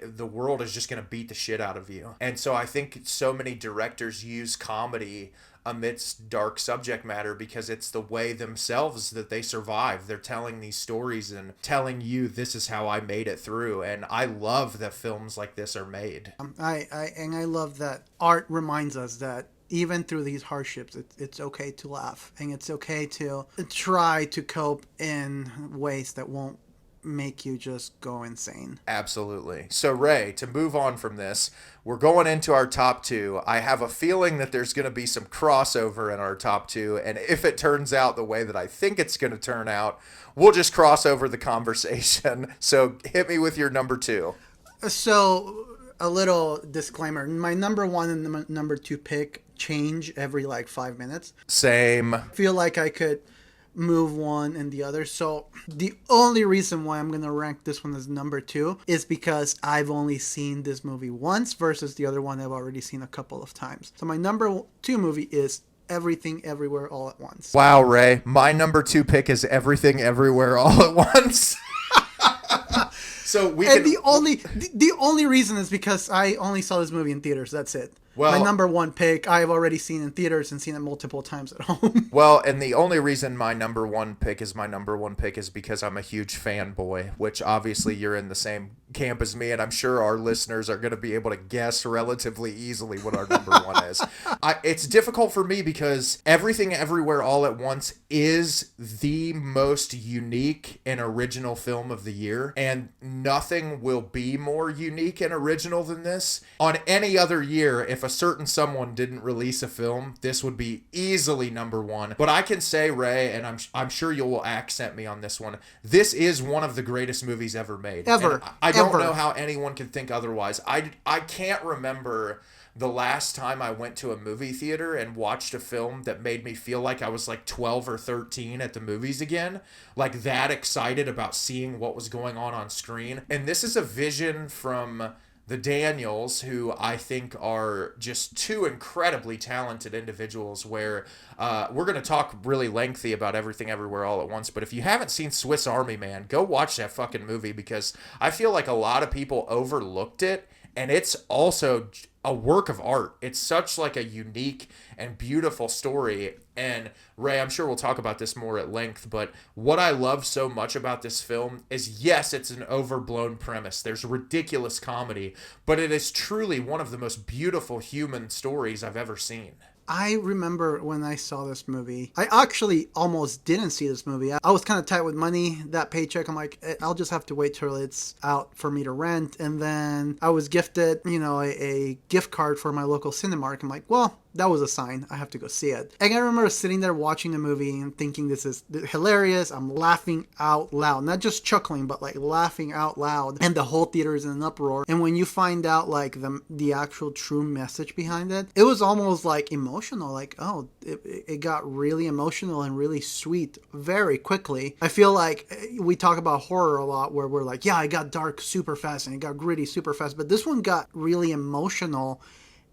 the world is just going to beat the shit out of you. And so I think so many directors use comedy amidst dark subject matter because it's the way themselves that they survive. They're telling these stories and telling you, this is how I made it through. And I love that films like this are made. I love that art reminds us that even through these hardships, it's okay to laugh, and it's okay to try to cope in ways that won't make you just go insane. Absolutely. So Ray, to move on from this, we're going into our top two. I have a feeling that there's going to be some crossover in our top two, and if it turns out the way that I think it's going to turn out, we'll just cross over the conversation. So hit me with your number two. So a little disclaimer, my number one and number two pick change every like 5 minutes. Same. I feel like I could move one and the other. So the only reason why I'm going to rank this one as number two is because I've only seen this movie once versus the other one I've already seen a couple of times. So my number two movie is Everything Everywhere All at Once. Wow, Ray. My number two pick is Everything Everywhere All at Once. So we and the only reason is because I only saw this movie in theaters. That's it. Well, my number one pick, I've already seen in theaters and seen it multiple times at home. Well, and the only reason my number one pick is because I'm a huge fanboy, which obviously you're in the same camp as me, and I'm sure our listeners are going to be able to guess relatively easily what our number one is. It's difficult for me because Everything Everywhere All at Once is the most unique and original film of the year, and nothing will be more unique and original than this. On any other year, if a certain someone didn't release a film, this would be easily number one. But I can say, Ray, and I'm sure you will accent me on this one, this is one of the greatest movies ever made. Ever. I don't know how anyone can think otherwise. I can't remember the last time I went to a movie theater and watched a film that made me feel like I was like 12 or 13 at the movies again. Like that excited about seeing what was going on screen. And this is a vision from the Daniels, who I think are just two incredibly talented individuals, where we're going to talk really lengthy about Everything Everywhere All at Once, but if you haven't seen Swiss Army Man, go watch that fucking movie, because I feel like a lot of people overlooked it, and it's also a work of art. It's such like a unique and beautiful story. And Ray, I'm sure we'll talk about this more at length, but what I love so much about this film is, yes, it's an overblown premise. There's ridiculous comedy, but it is truly one of the most beautiful human stories I've ever seen. I remember when I saw this movie, I actually almost didn't see this movie. I was kind of tight with money, that paycheck. I'm like, I'll just have to wait till it's out for me to rent. And then I was gifted, a gift card for my local Cinemark. I'm like, well, that was a sign. I have to go see it. And I remember sitting there watching the movie and thinking, this is hilarious. I'm laughing out loud. Not just chuckling, but like laughing out loud. And the whole theater is in an uproar. And when you find out like the actual true message behind it, it was almost like emotional. Like, oh, it got really emotional and really sweet very quickly. I feel like we talk about horror a lot where we're like, yeah, it got dark super fast and it got gritty super fast. But this one got really emotional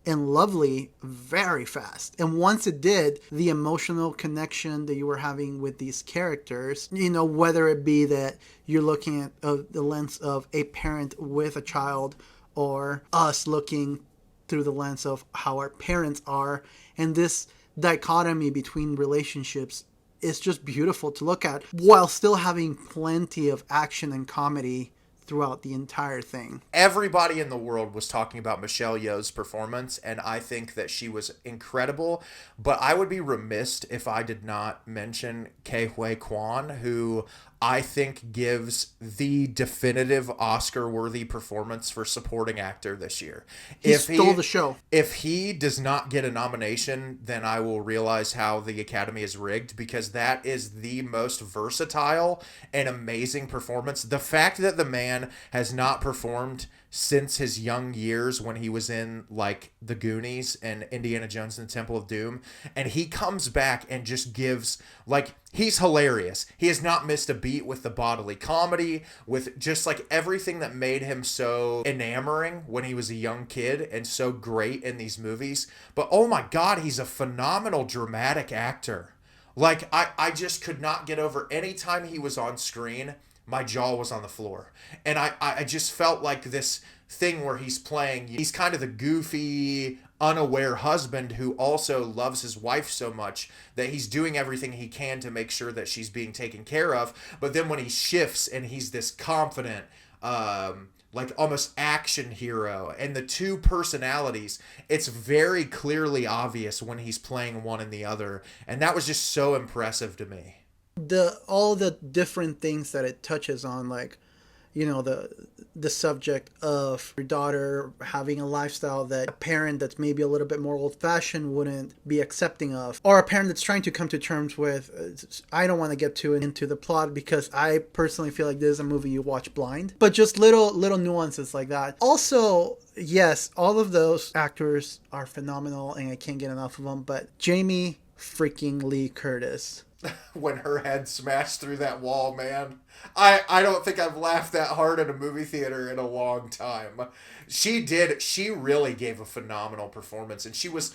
and lovely very fast. And once it did, the emotional connection that you were having with these characters, whether it be that you're looking at the lens of a parent with a child, or us looking through the lens of how our parents are, and this dichotomy between relationships is just beautiful to look at, while still having plenty of action and comedy throughout the entire thing. Everybody in the world was talking about Michelle Yeoh's performance, and I think that she was incredible. But I would be remiss if I did not mention Ke Huy Quan, who I think gives the definitive Oscar-worthy performance for supporting actor this year. He stole the show. If he does not get a nomination, then I will realize how the Academy is rigged, because that is the most versatile and amazing performance. The fact that the man has not performed since his young years when he was in like The Goonies and Indiana Jones and the Temple of Doom, and he comes back and just gives, like, he's hilarious. He has not missed a beat with the bodily comedy, with just like everything that made him so enamoring when he was a young kid and so great in these movies. But oh my God, he's a phenomenal dramatic actor. Like, I just could not get over any time he was on screen. My jaw was on the floor. And I just felt like this thing where he's kind of the goofy, unaware husband who also loves his wife so much that he's doing everything he can to make sure that she's being taken care of. But then when he shifts and he's this confident, like almost action hero, and the two personalities, it's very clearly obvious when he's playing one and the other. And that was just so impressive to me. All the different things that it touches on, like, the subject of your daughter having a lifestyle that a parent that's maybe a little bit more old-fashioned wouldn't be accepting of, or a parent that's trying to come to terms with. I don't want to get too into the plot because I personally feel like this is a movie you watch blind, but just little nuances like that. Also, yes, all of those actors are phenomenal and I can't get enough of them, but Jamie freaking Lee Curtis, when her head smashed through that wall, man. I don't think I've laughed that hard in a movie theater in a long time. She really gave a phenomenal performance, and she was...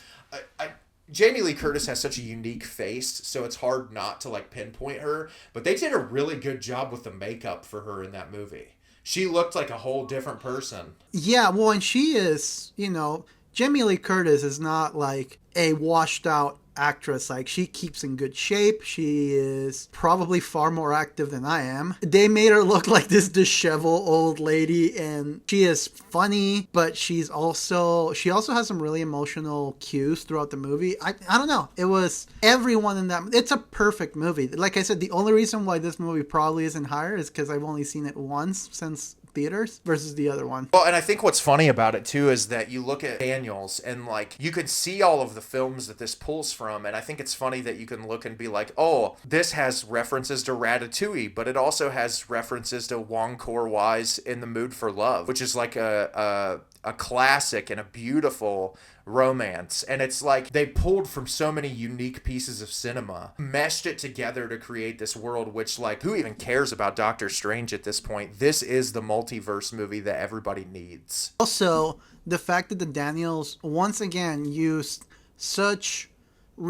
Jamie Lee Curtis has such a unique face, so it's hard not to like pinpoint her, but they did a really good job with the makeup for her in that movie. She looked like a whole different person. Yeah, well, and she is, Jamie Lee Curtis is not like a washed out actress. Like, she keeps in good shape. She is probably far more active than I am. They made her look like this disheveled old lady, and she is funny, but she also has some really emotional cues throughout the movie. I don't know. It was everyone in that. It's a perfect movie. Like I said, the only reason why this movie probably isn't higher is because I've only seen it once since theaters versus the other one. Well, and I think what's funny about it too is that you look at Daniels and like you could see all of the films that this pulls from, and I think it's funny that you can look and be like, oh, this has references to Ratatouille, but it also has references to Wong Kar-wai's In the Mood for Love, which is like a classic and a beautiful romance. And it's like they pulled from so many unique pieces of cinema, meshed it together to create this world, which, like, who even cares about Doctor Strange at this point? This is the multiverse movie that everybody needs. Also, the fact that the Daniels once again used such a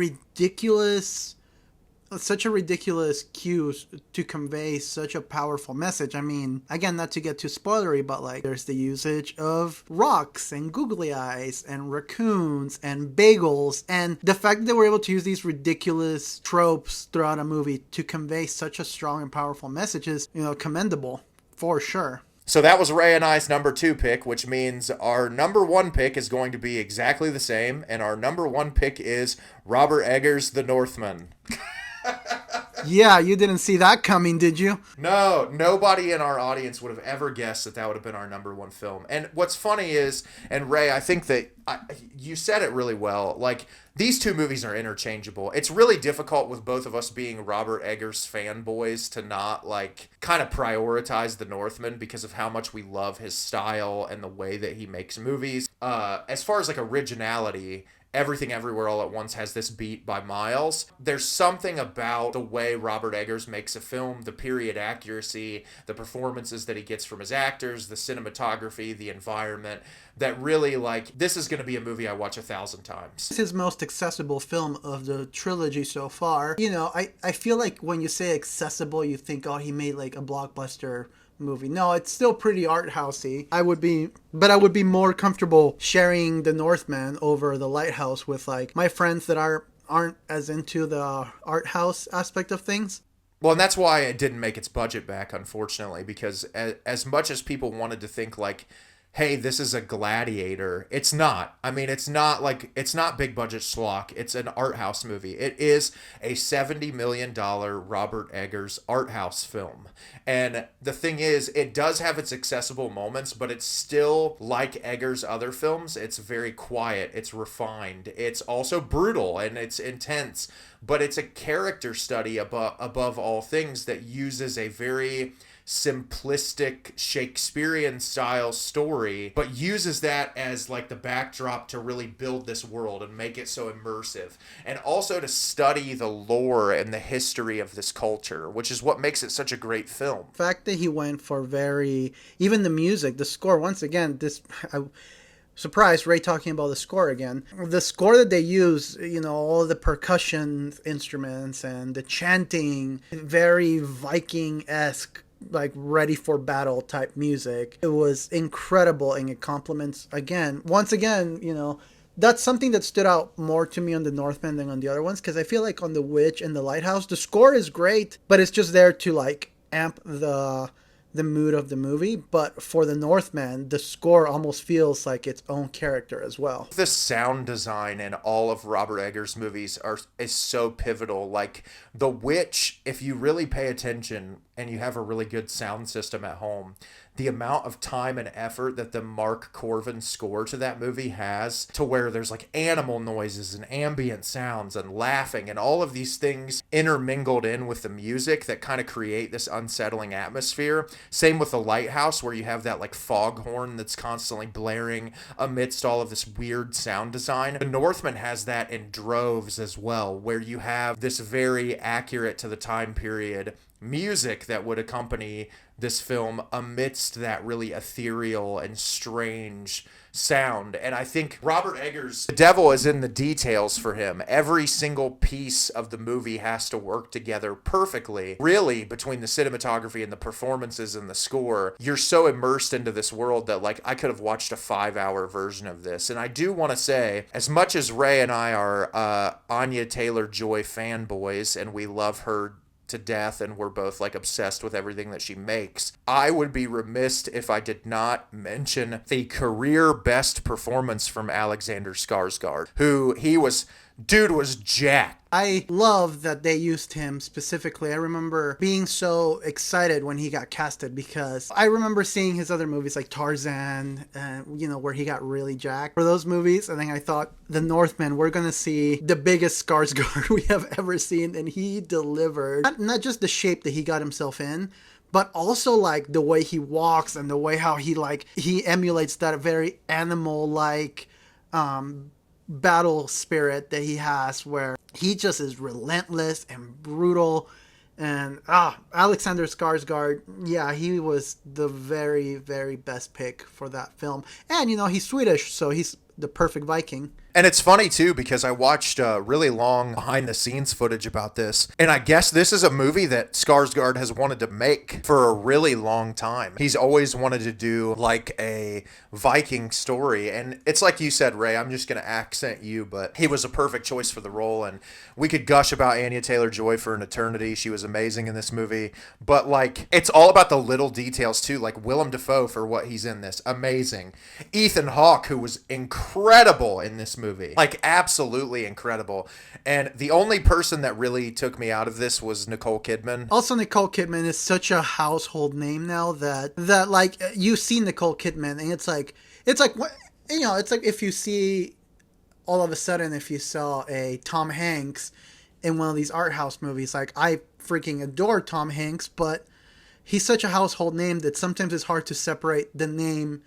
ridiculous cues to convey such a powerful message. I mean, again, not to get too spoilery, but like there's the usage of rocks and googly eyes and raccoons and bagels, and the fact that they were able to use these ridiculous tropes throughout a movie to convey such a strong and powerful message is, commendable for sure. So that was Ray and I's number 2 pick, which means our number 1 pick is going to be exactly the same, and our number 1 pick is Robert Eggers' The Northman. Yeah, you didn't see that coming, did you? No, nobody in our audience would have ever guessed that would have been our number 1 film. And what's funny is, and Ray, I think that you said it really well, like, these two movies are interchangeable. It's really difficult with both of us being Robert Eggers fanboys to not, like, kind of prioritize The Northman because of how much we love his style and the way that he makes movies. As far as, like, originality, Everything Everywhere All at Once has this beat by miles. There's something about the way Robert Eggers makes a film, the period accuracy, the performances that he gets from his actors, the cinematography, the environment, that really, like, this is going to be a movie I watch 1,000 times. It's his most accessible film of the trilogy so far. You know, I feel like when you say accessible, you think, oh, he made like a blockbuster movie. No, it's still pretty art housey. I would be more comfortable sharing The Northman over The Lighthouse with like my friends that aren't as into the art house aspect of things. Well, and that's why it didn't make its budget back, unfortunately, because as much as people wanted to think like, hey, this is a Gladiator, it's not. I mean, it's not big budget schlock. It's an art house movie. It is a $70 million Robert Eggers art house film. And the thing is, it does have its accessible moments, but it's still like Eggers' other films. It's very quiet. It's refined. It's also brutal and it's intense, but it's a character study above all things that uses a very simplistic Shakespearean style story, but uses that as like the backdrop to really build this world and make it so immersive, and also to study the lore and the history of this culture, which is what makes it such a great film. The fact that he went for even the music, the score, once again, surprised Ray talking about the score again. The score that they use, you know, all the percussion instruments and the chanting, very Viking-esque, like ready for battle type music. It was incredible, and it complements once again, you know, that's something that stood out more to me on The Northman than on the other ones, because I feel like on The Witch and The Lighthouse, the score is great, but it's just there to like amp the mood of the movie. But for The Northman, the score almost feels like its own character as well. The sound design in all of Robert Eggers' movies is so pivotal. Like The Witch, if you really pay attention and you have a really good sound system at home, the amount of time and effort that the Mark Corvin score to that movie has, to where there's like animal noises and ambient sounds and laughing and all of these things intermingled in with the music that kind of create this unsettling atmosphere. Same with The Lighthouse, where you have that like foghorn that's constantly blaring amidst all of this weird sound design. The Northman has that in droves as well, where you have this very accurate to the time period music that would accompany this film amidst that really ethereal and strange sound. And I think Robert Eggers, the devil is in the details for him. Every single piece of the movie has to work together perfectly. Really, between the cinematography and the performances and the score, you're so immersed into this world that like I could have watched a 5-hour version of this. And I do want to say, as much as Ray and I are Anya Taylor-Joy fanboys and we love her to death and we're both like obsessed with everything that she makes, I would be remiss if I did not mention the career best performance from Alexander Skarsgård, who dude was jacked. I love that they used him specifically. I remember being so excited when he got casted, because I remember seeing his other movies like Tarzan, you know, where he got really jacked for those movies. And then I thought, The Northman, we're going to see the biggest Skarsgård we have ever seen. And he delivered. Not just the shape that he got himself in, but also like the way he walks and the way how he emulates that very animal-like battle spirit that he has, where he just is relentless and brutal. And Alexander Skarsgård, yeah, he was the very, very best pick for that film. And, you know, he's Swedish, so he's the perfect Viking. And it's funny, too, because I watched really long behind-the-scenes footage about this, and I guess this is a movie that Skarsgård has wanted to make for a really long time. He's always wanted to do, like, a Viking story, and it's like you said, Ray, I'm just going to accent you, but he was a perfect choice for the role, and we could gush about Anya Taylor-Joy for an eternity. She was amazing in this movie, but, like, it's all about the little details, too, like Willem Dafoe for what he's in this. Amazing. Ethan Hawke, who was incredible in this movie, like absolutely incredible. And the only person that really took me out of this was Nicole Kidman. Also, Nicole Kidman is such a household name now that like you see Nicole Kidman and it's like what, you know, it's like if you see all of a sudden if you saw a Tom Hanks in one of these art house movies, like I freaking adore Tom Hanks, but he's such a household name that sometimes it's hard to separate the name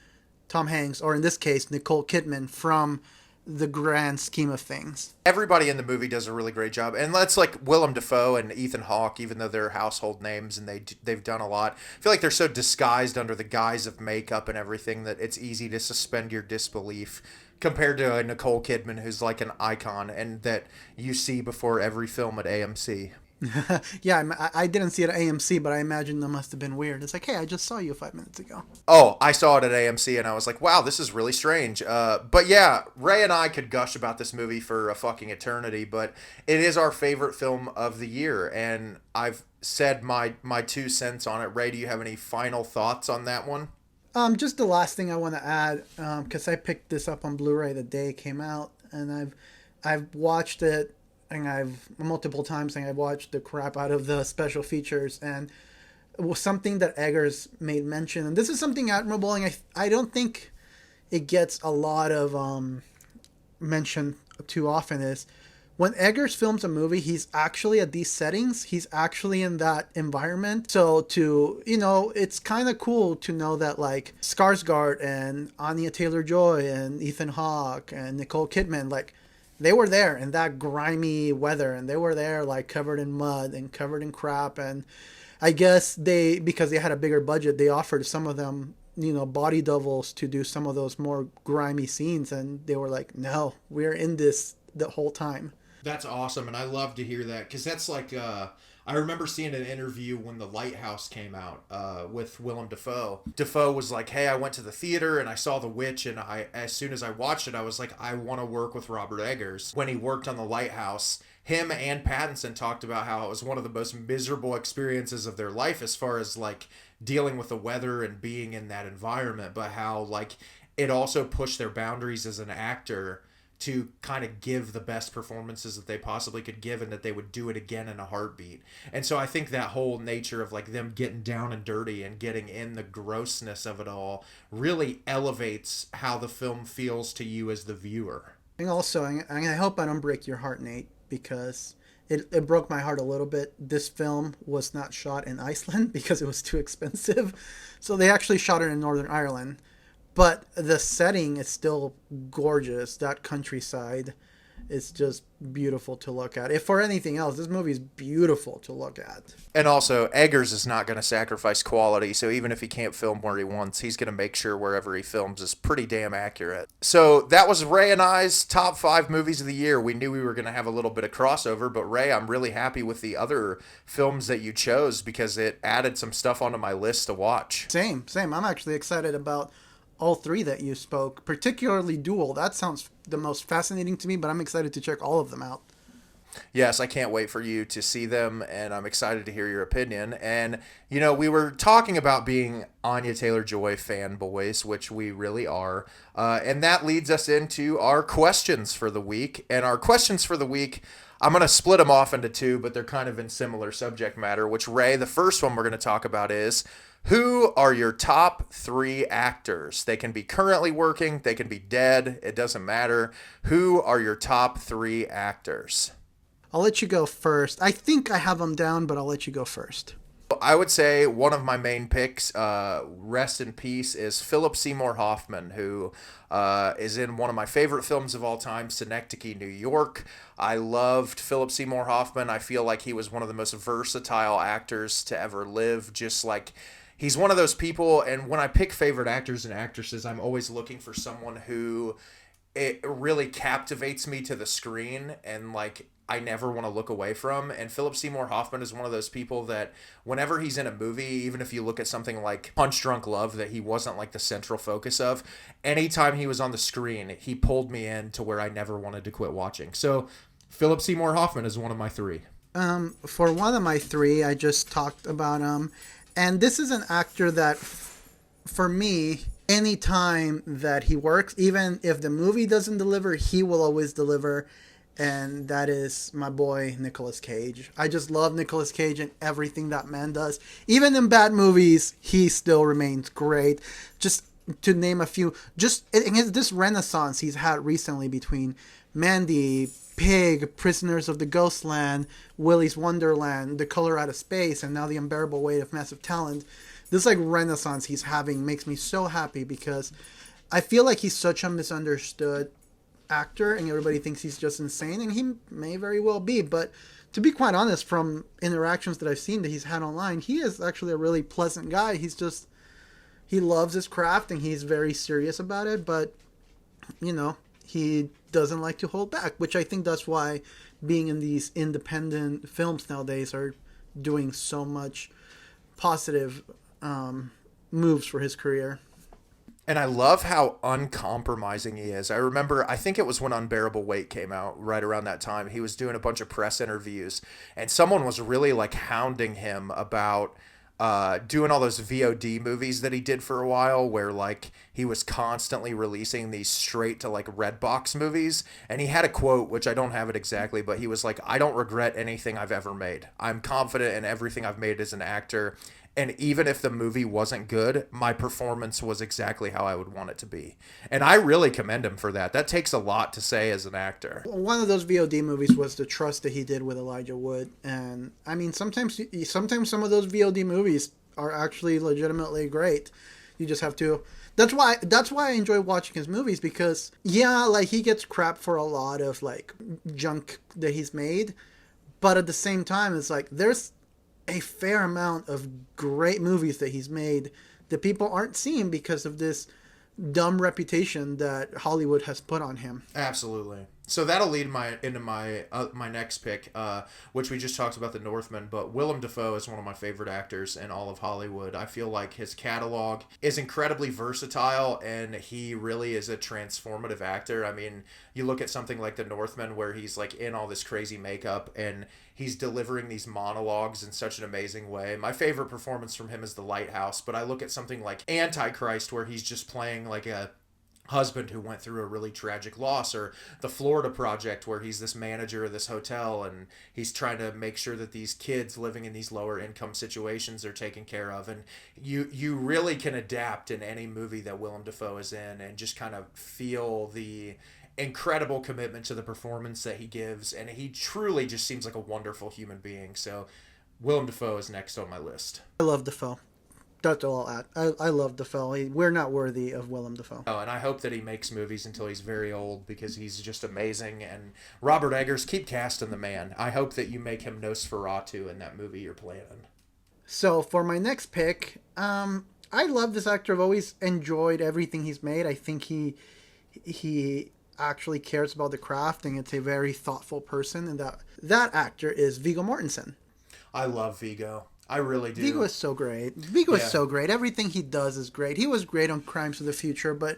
Tom Hanks, or in this case Nicole Kidman, from the grand scheme of things. Everybody in the movie does a really great job, and that's like Willem Dafoe and Ethan Hawke, even though they're household names and they've done a lot. I feel like they're so disguised under the guise of makeup and everything that it's easy to suspend your disbelief compared to a Nicole Kidman, who's like an icon and that you see before every film at AMC. Yeah, I didn't see it at AMC, but I imagine that must have been weird. It's like, hey, I just saw you 5 minutes ago. Oh, I saw it at AMC and I was like, wow, this is really strange. But yeah, Ray and I could gush about this movie for a fucking eternity, but it is our favorite film of the year, and I've said my 2 cents on it. Ray, do you have any final thoughts on that one? Just the last thing I want to add, because I picked this up on Blu-ray the day it came out, and I've watched it, and I've multiple times, and I've watched the crap out of the special features, and it was something that Eggers made mention, and this is something admirable, and I don't think it gets a lot of mention too often, is when Eggers films a movie, he's actually at these settings. He's actually in that environment. So it's kind of cool to know that like Skarsgård and Anya Taylor-Joy and Ethan Hawke and Nicole Kidman, like they were there in that grimy weather, and they were there like covered in mud and covered in crap. And I guess because they had a bigger budget, they offered some of them, body doubles to do some of those more grimy scenes. And they were like, no, we're in this the whole time. That's awesome, and I love to hear that, because that's like, I remember seeing an interview when The Lighthouse came out with Willem Dafoe. Dafoe was like, hey, I went to the theater and I saw The Witch, and as soon as I watched it, I was like, I want to work with Robert Eggers. When he worked on The Lighthouse, him and Pattinson talked about how it was one of the most miserable experiences of their life as far as like dealing with the weather and being in that environment, but how like it also pushed their boundaries as an actor to kind of give the best performances that they possibly could give, and that they would do it again in a heartbeat. And so I think that whole nature of like them getting down and dirty and getting in the grossness of it all really elevates how the film feels to you as the viewer. And also, I hope I don't break your heart, Nate, because it broke my heart a little bit. This film was not shot in Iceland because it was too expensive. So they actually shot it in Northern Ireland. But the setting is still gorgeous. That countryside is just beautiful to look at. If for anything else, this movie is beautiful to look at. And also, Eggers is not going to sacrifice quality, so even if he can't film where he wants, he's going to make sure wherever he films is pretty damn accurate. So that was Ray and I's top 5 movies of the year. We knew we were going to have a little bit of crossover, but Ray, I'm really happy with the other films that you chose, because it added some stuff onto my list to watch. Same. I'm actually excited about all 3 that you spoke, particularly Duel. That sounds the most fascinating to me, but I'm excited to check all of them out. Yes, I can't wait for you to see them, and I'm excited to hear your opinion. And, we were talking about being Anya Taylor-Joy fanboys, which we really are. And that leads us into our questions for the week. And our questions for the week, I'm going to split them off into 2, but they're kind of in similar subject matter, which, Ray, the first one we're going to talk about is, who are your top 3 actors? They can be currently working, they can be dead, it doesn't matter. Who are your top 3 actors? I'll let you go first. I think I have them down, but I'll let you go first. I would say one of my main picks, rest in peace, is Philip Seymour Hoffman, who is in one of my favorite films of all time, Synecdoche, New York. I loved Philip Seymour Hoffman. I feel like he was one of the most versatile actors to ever live. Just like, he's one of those people, and when I pick favorite actors and actresses, I'm always looking for someone who it really captivates me to the screen, and like I never want to look away from. And Philip Seymour Hoffman is one of those people that whenever he's in a movie, even if you look at something like Punch Drunk Love, that he wasn't like the central focus of, anytime he was on the screen, he pulled me in to where I never wanted to quit watching. So Philip Seymour Hoffman is one of my 3. For one of my 3, I just talked about and this is an actor that, for me, any time that he works, even if the movie doesn't deliver, he will always deliver. And that is my boy, Nicolas Cage. I just love Nicolas Cage and everything that man does. Even in bad movies, he still remains great. Just to name a few, just in this renaissance he's had recently between Mandy, Pig, Prisoners of the Ghostland, Willy's Wonderland, The Color Out of Space, and now The Unbearable Weight of Massive Talent. This like renaissance he's having makes me so happy, because I feel like he's such a misunderstood actor, and everybody thinks he's just insane, and he may very well be. But to be quite honest, from interactions that I've seen that he's had online, he is actually a really pleasant guy. He loves his craft, and he's very serious about it. But he doesn't like to hold back, which I think that's why being in these independent films nowadays are doing so much positive moves for his career. And I love how uncompromising he is. I remember, I think it was when Unbearable Weight came out, right around that time. He was doing a bunch of press interviews, and someone was really like hounding him about doing all those VOD movies that he did for a while, where like he was constantly releasing these straight to like Redbox movies. And he had a quote, which I don't have it exactly, but he was like, "I don't regret anything I've ever made. I'm confident in everything I've made as an actor. And even if the movie wasn't good, my performance was exactly how I would want it to be." And I really commend him for that. That takes a lot to say as an actor. One of those VOD movies was The Trust that he did with Elijah Wood. And I mean, sometimes some of those VOD movies are actually legitimately great. You just have to... That's why I enjoy watching his movies, because like he gets crap for a lot of like junk that he's made, but at the same time it's like there's a fair amount of great movies that he's made that people aren't seeing because of this dumb reputation that Hollywood has put on him. Absolutely. So that'll lead into my next pick, which we just talked about, The Northman. But Willem Dafoe is one of my favorite actors in all of Hollywood. I feel like his catalog is incredibly versatile, and he really is a transformative actor. I mean, you look at something like The Northman, where he's like in all this crazy makeup and he's delivering these monologues in such an amazing way. My favorite performance from him is The Lighthouse, but I look at something like Antichrist, where he's just playing like a husband who went through a really tragic loss, or The Florida Project, where he's this manager of this hotel and he's trying to make sure that these kids living in these lower income situations are taken care of. And you really can adapt in any movie that Willem Dafoe is in and just kind of feel the incredible commitment to the performance that he gives, and he truly just seems like a wonderful human being. So Willem Dafoe is next on my list. I love Dafoe. That's all I'll add. I love Dafoe. We're not worthy of Willem Dafoe. Oh, and I hope that he makes movies until he's very old, because he's just amazing. And Robert Eggers, keep casting the man. I hope that you make him Nosferatu in that movie you're planning. So for my next pick, I love this actor. I've always enjoyed everything he's made. I think he actually cares about the craft, and it's a very thoughtful person. And that actor is Viggo Mortensen. I love Viggo. I really do. Viggo is so great. Viggo is so great. Everything he does is great. He was great on Crimes of the Future, but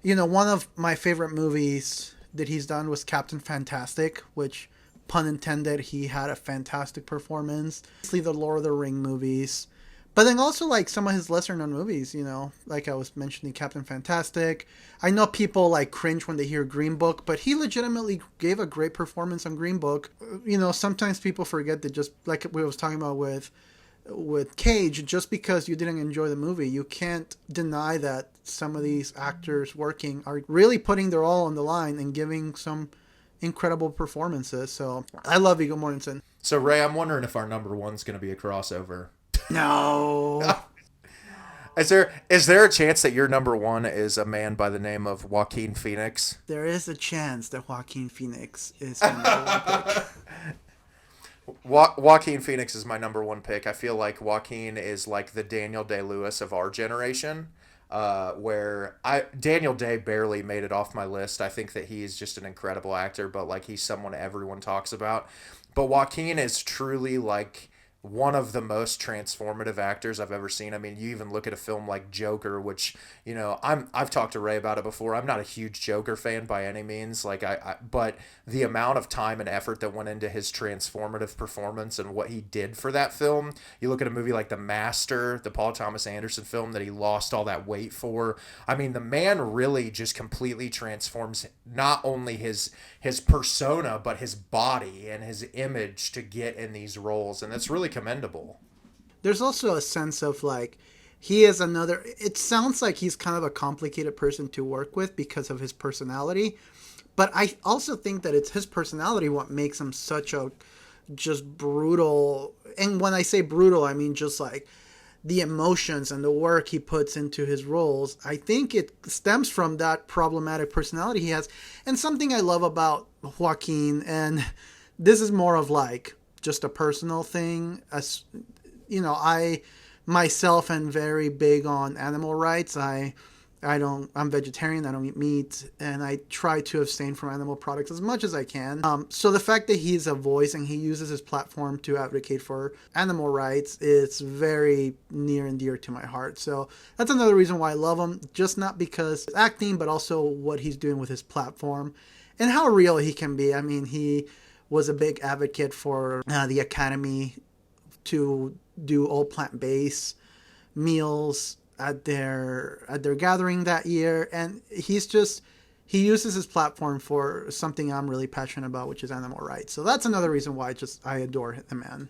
one of my favorite movies that he's done was Captain Fantastic, which, pun intended, he had a fantastic performance. Obviously, the Lord of the Ring movies, but then also like some of his lesser known movies, like I was mentioning Captain Fantastic. I know people like cringe when they hear Green Book, but he legitimately gave a great performance on Green Book. Sometimes people forget that, just like we was talking about with Cage, just because you didn't enjoy the movie, you can't deny that some of these actors working are really putting their all on the line and giving some incredible performances. So I love Viggo Mortensen. So Ray, I'm wondering if our number one's going to be a crossover. No. Is there a chance that your number one is a man by the name of Joaquin Phoenix? There is a chance that Joaquin Phoenix is my number one pick. Joaquin Phoenix is my number one pick. I feel like Joaquin is like the Daniel Day-Lewis of our generation, where Daniel Day barely made it off my list. I think that he is just an incredible actor, but like he's someone everyone talks about. But Joaquin is truly like one of the most transformative actors I've ever seen. I mean, you even look at a film like Joker, which, I've talked to Ray about it before. I'm not a huge Joker fan by any means. But the amount of time and effort that went into his transformative performance and what he did for that film. You look at a movie like The Master, the Paul Thomas Anderson film that he lost all that weight for. I mean, the man really just completely transforms not only his persona, but his body and his image to get in these roles. And that's really commendable. There's also a sense of like, he is another, it sounds like he's kind of a complicated person to work with because of his personality, but I also think that it's his personality what makes him such a just brutal, and when I say brutal, I mean just like the emotions and the work he puts into his roles, I think it stems from that problematic personality he has. And something I love about Joaquin, and this is more of like just a personal thing, as you know, I myself am very big on animal rights. I'm vegetarian. I don't eat meat, and I try to abstain from animal products as much as I can. So the fact that he's a voice and he uses his platform to advocate for animal rights is very near and dear to my heart. So that's another reason why I love him, just not because acting, but also what he's doing with his platform and how real he can be. I mean, he was a big advocate for the Academy to do all plant-based meals at their gathering that year, and he uses his platform for something I'm really passionate about, which is animal rights. So that's another reason why I adore the man.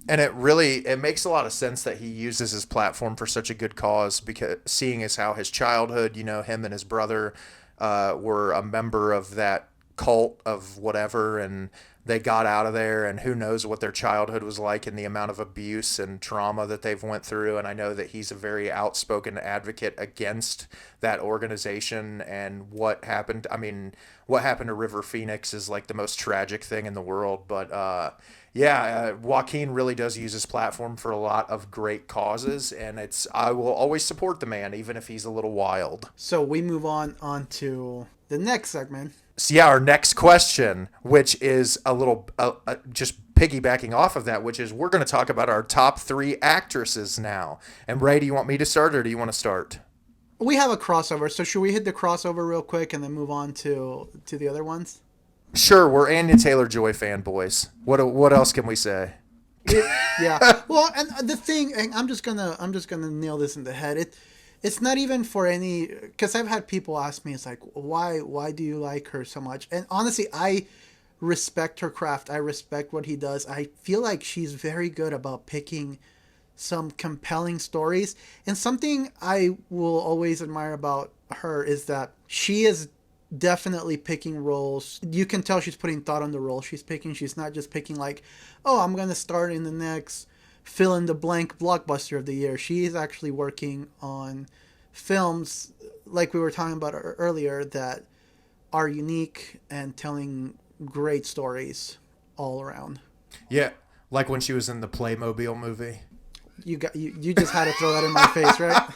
And it makes a lot of sense that he uses his platform for such a good cause, because seeing as how his childhood, him and his brother were a member of that cult of whatever, and they got out of there, and who knows what their childhood was like and the amount of abuse and trauma that they've went through. And I know that he's a very outspoken advocate against that organization and what happened. I mean, what happened to River Phoenix is like the most tragic thing in the world. But Joaquin really does use his platform for a lot of great causes, and I will always support the man, even if he's a little wild. So we move on to the next segment. So our next question, which is a little just piggybacking off of that, which is we're going to talk about our top 3 actresses now. And Ray, do you want me to start or do you want to start? We have a crossover, so should we hit the crossover real quick and then move on to the other ones? Sure, we're Anya Taylor-Joy fanboys. What else can we say? Yeah. Well, and the thing, and I'm just gonna nail this in the head. It's not even for any, because I've had people ask me, it's like, why do you like her so much? And honestly, I respect her craft. I respect what he does. I feel like she's very good about picking some compelling stories. And something I will always admire about her is that she is definitely picking roles. You can tell she's putting thought on the role she's picking. She's not just picking like, oh, I'm going to start in the next fill in the blank blockbuster of the year. She is actually working on films like we were talking about earlier that are unique and telling great stories all around. Yeah, like when she was in the Playmobil movie. You just had to throw that in my face, right?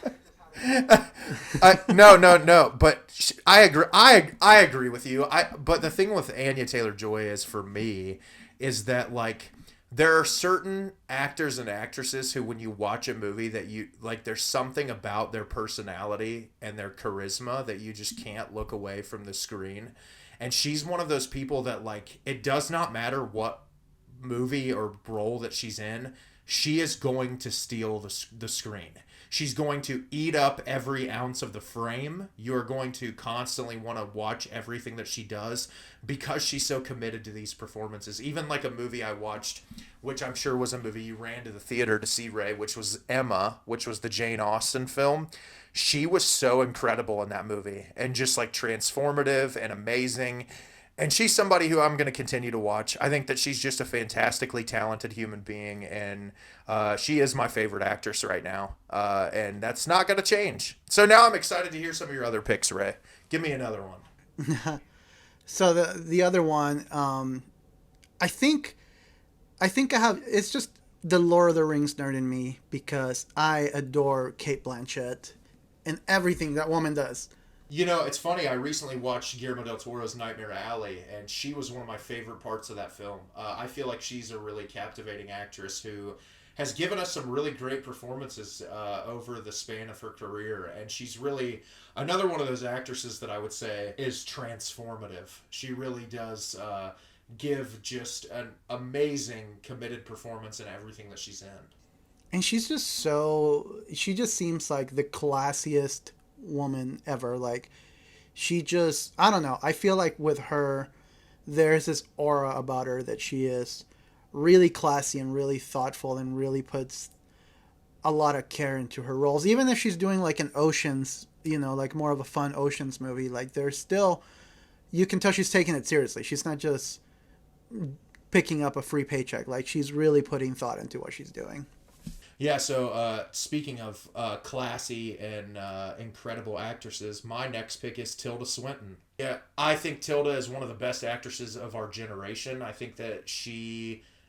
No. But I agree. I agree with you. But the thing with Anya Taylor-Joy is, for me, is that like, there are certain actors and actresses who, when you watch a movie, that you like, there's something about their personality and their charisma that you just can't look away from the screen. And she's one of those people that, like, it does not matter what movie or role that she's in, she is going to steal the screen. She's going to eat up every ounce of the frame. You're going to constantly want to watch everything that she does because she's so committed to these performances. Even like a movie I watched, which I'm sure was a movie you ran to the theater to see, Ray, which was Emma, which was the Jane Austen film. She was so incredible in that movie and just like transformative and amazing. And she's somebody who I'm going to continue to watch. I think that she's just a fantastically talented human being, and she is my favorite actress right now. And that's not going to change. So now I'm excited to hear some of your other picks, Ray. Give me another one. So the other one, I think I have, it's just the Lord of the Rings nerd in me, because I adore Cate Blanchett and everything that woman does. You know, it's funny. I recently watched Guillermo del Toro's Nightmare Alley, and she was one of my favorite parts of that film. I feel like she's a really captivating actress who has given us some really great performances over the span of her career, and she's really another one of those actresses that I would say is transformative. She really does give just an amazing, committed performance in everything that she's in. And she just seems like the classiest woman ever. Like, I don't know, I feel like with her there's this aura about her that she is really classy and really thoughtful and really puts a lot of care into her roles. Even if she's doing like an Oceans, like more of a fun Oceans movie, like there's still, you can tell she's taking it seriously. She's not just picking up a free paycheck. Like, she's really putting thought into what she's doing. Yeah, so speaking of classy and incredible actresses, my next pick is Tilda Swinton. Yeah, I think Tilda is one of the best actresses of our generation. I think that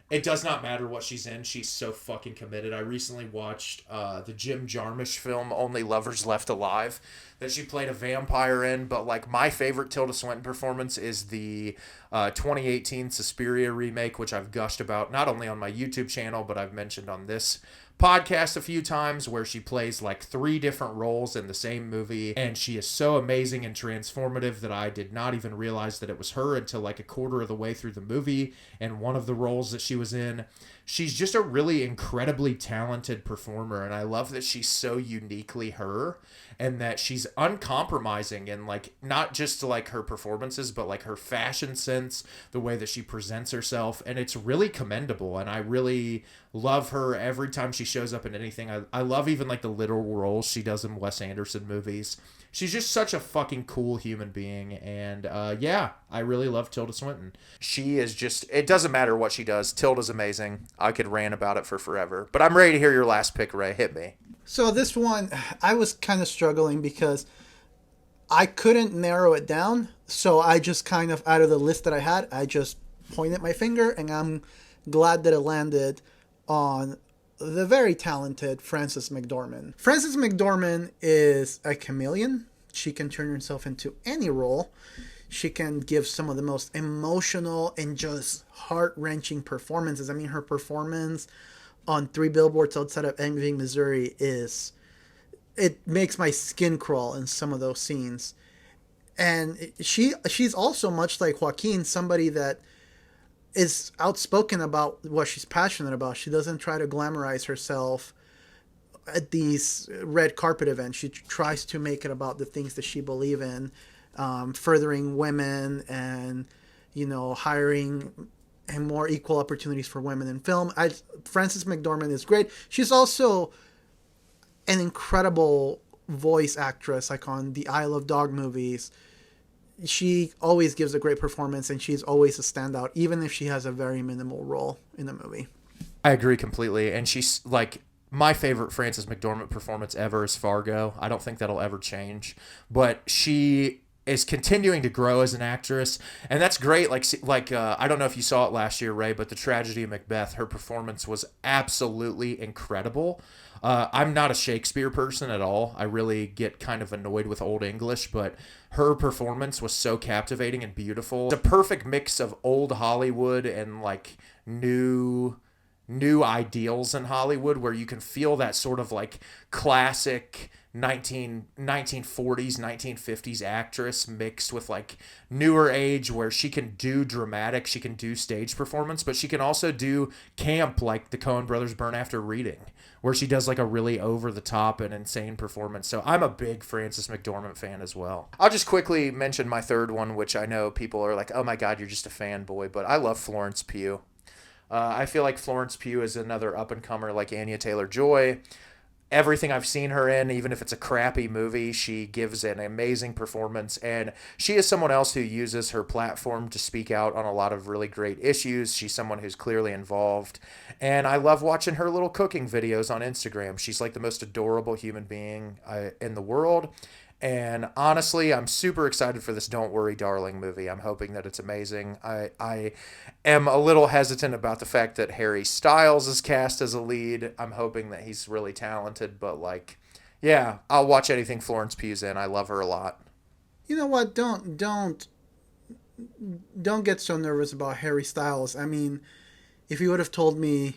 it does not matter what she's in, she's so fucking committed. I recently watched the Jim Jarmusch film, Only Lovers Left Alive, that she played a vampire in, but like my favorite Tilda Swinton performance is the 2018 Suspiria remake, which I've gushed about not only on my YouTube channel, but I've mentioned on this podcast a few times, where she plays like 3 different roles in the same movie, and she is so amazing and transformative that I did not even realize that it was her until like a quarter of the way through the movie and one of the roles that she was in. She's just a really incredibly talented performer, and I love that she's so uniquely her, and that she's uncompromising in like not just like her performances, but like her fashion sense, the way that she presents herself, and it's really commendable. And I really love her every time she shows up in anything. I love even like the little roles she does in Wes Anderson movies. She's just such a fucking cool human being, and yeah, I really love Tilda Swinton. She is just, it doesn't matter what she does, Tilda's amazing. I could rant about it for forever, but I'm ready to hear your last pick, Ray. Hit me. So this one, I was kind of struggling because I couldn't narrow it down. So I just kind of, out of the list that I had, I just pointed my finger, and I'm glad that it landed on the very talented Frances McDormand. Frances McDormand is a chameleon. She can turn herself into any role. She can give some of the most emotional and just heart-wrenching performances. I mean, her performance on 3 Billboards Outside of Ebbing, Missouri it makes my skin crawl in some of those scenes. And she's also, much like Joaquin, somebody that is outspoken about what she's passionate about. She doesn't try to glamorize herself at these red carpet events. She tries to make it about the things that she believes in, furthering women and, hiring and more equal opportunities for women in film. Frances McDormand is great. She's also an incredible voice actress, like on the Isle of Dog movies. She always gives a great performance, and she's always a standout, even if she has a very minimal role in the movie. I agree completely, and she's like, my favorite Frances McDormand performance ever is Fargo. I don't think that'll ever change, but she is continuing to grow as an actress, and that's great. Like I don't know if you saw it last year, Ray, but The Tragedy of Macbeth, her performance was absolutely incredible. I'm not a Shakespeare person at all. I really get kind of annoyed with Old English, but her performance was so captivating and beautiful. It's a perfect mix of old Hollywood and like new ideals in Hollywood, where you can feel that sort of like classic 1940s, 1950s actress mixed with like newer age, where she can do dramatic, she can do stage performance, but she can also do camp, like the Coen brothers Burn After Reading, where she does like a really over the top and insane performance. So I'm a big Frances McDormand fan as well. I'll just quickly mention my third one, which I know people are like, oh my God, you're just a fanboy, but I love Florence Pugh. I feel like Florence Pugh is another up-and-comer like Anya Taylor-Joy. Everything I've seen her in, even if it's a crappy movie, she gives an amazing performance, and she is someone else who uses her platform to speak out on a lot of really great issues. She's someone who's clearly involved, and I love watching her little cooking videos on Instagram. She's like the most adorable human being in the world. And honestly, I'm super excited for this Don't Worry, Darling movie. I'm hoping that it's amazing. I am a little hesitant about the fact that Harry Styles is cast as a lead. I'm hoping that he's really talented, but like, yeah, I'll watch anything Florence Pugh's in. I love her a lot. You know what? Don't get so nervous about Harry Styles. I mean, if you would have told me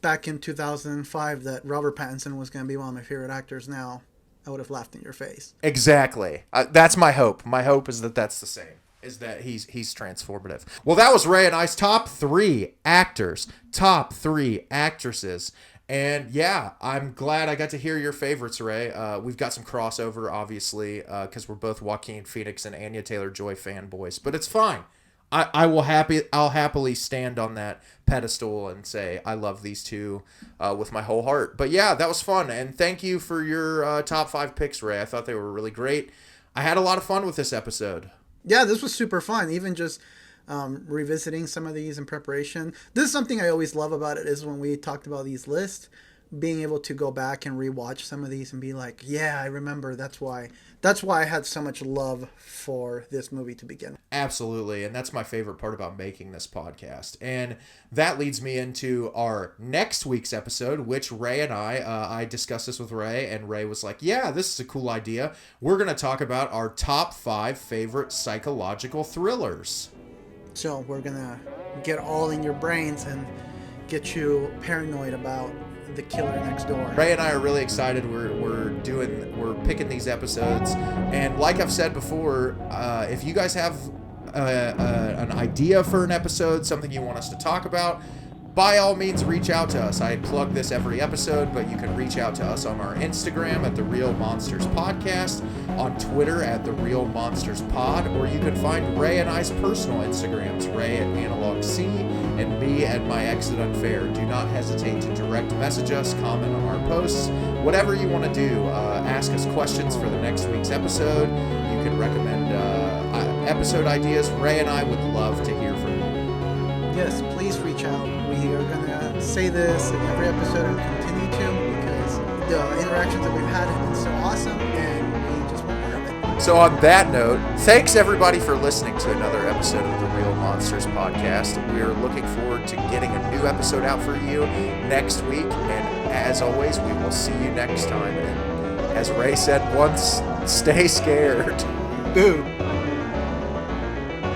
back in 2005 that Robert Pattinson was going to be one of my favorite actors now, I would have laughed in your face. Exactly. That's my hope. My hope is that that's the same, is that he's transformative. Well, that was Ray and I's top 3 actors, top 3 actresses. And yeah, I'm glad I got to hear your favorites, Ray. We've got some crossover, obviously, because we're both Joaquin Phoenix and Anya Taylor-Joy fanboys, but it's fine. I'll happily stand on that pedestal and say I love these two with my whole heart. But yeah, that was fun, and thank you for your top 5 picks, Ray. I thought they were really great. I had a lot of fun with this episode. Yeah, this was super fun. Even just revisiting some of these in preparation. This is something I always love about it, is when we talked about these lists, being able to go back and rewatch some of these and be like, yeah, I remember. That's why I had so much love for this movie to begin with. Absolutely, and that's my favorite part about making this podcast. And that leads me into our next week's episode, which Ray and I discussed this with Ray, and Ray was like, yeah, this is a cool idea. We're going to talk about our top 5 favorite psychological thrillers. So we're going to get all in your brains and get you paranoid about the killer next door. Ray and I are really excited. We're picking these episodes, and like I've said before, if you guys have an idea for an episode, something you want us to talk about, by all means reach out to us. I plug this every episode, but you can reach out to us on our Instagram at The Real Monsters Podcast, on Twitter at The Real Monsters Pod, or you can find Ray and I's personal Instagrams, Ray at Analog C and me at My Exit Unfair. Do not hesitate to direct message us, comment on our posts, whatever you want to do. Ask us questions for the next week's episode. You can recommend episode ideas. Ray and I would love to hear from you. Yes, please reach out. We are going to say this in every episode and continue to, because the interactions that we've had have been so awesome, and we just want more of it. So on that note, thanks everybody for listening to another episode of the Real Monsters Podcast. We are looking forward to getting a new episode out for you next week, and as always, we will see you next time. And as Ray said once, stay scared. Boom.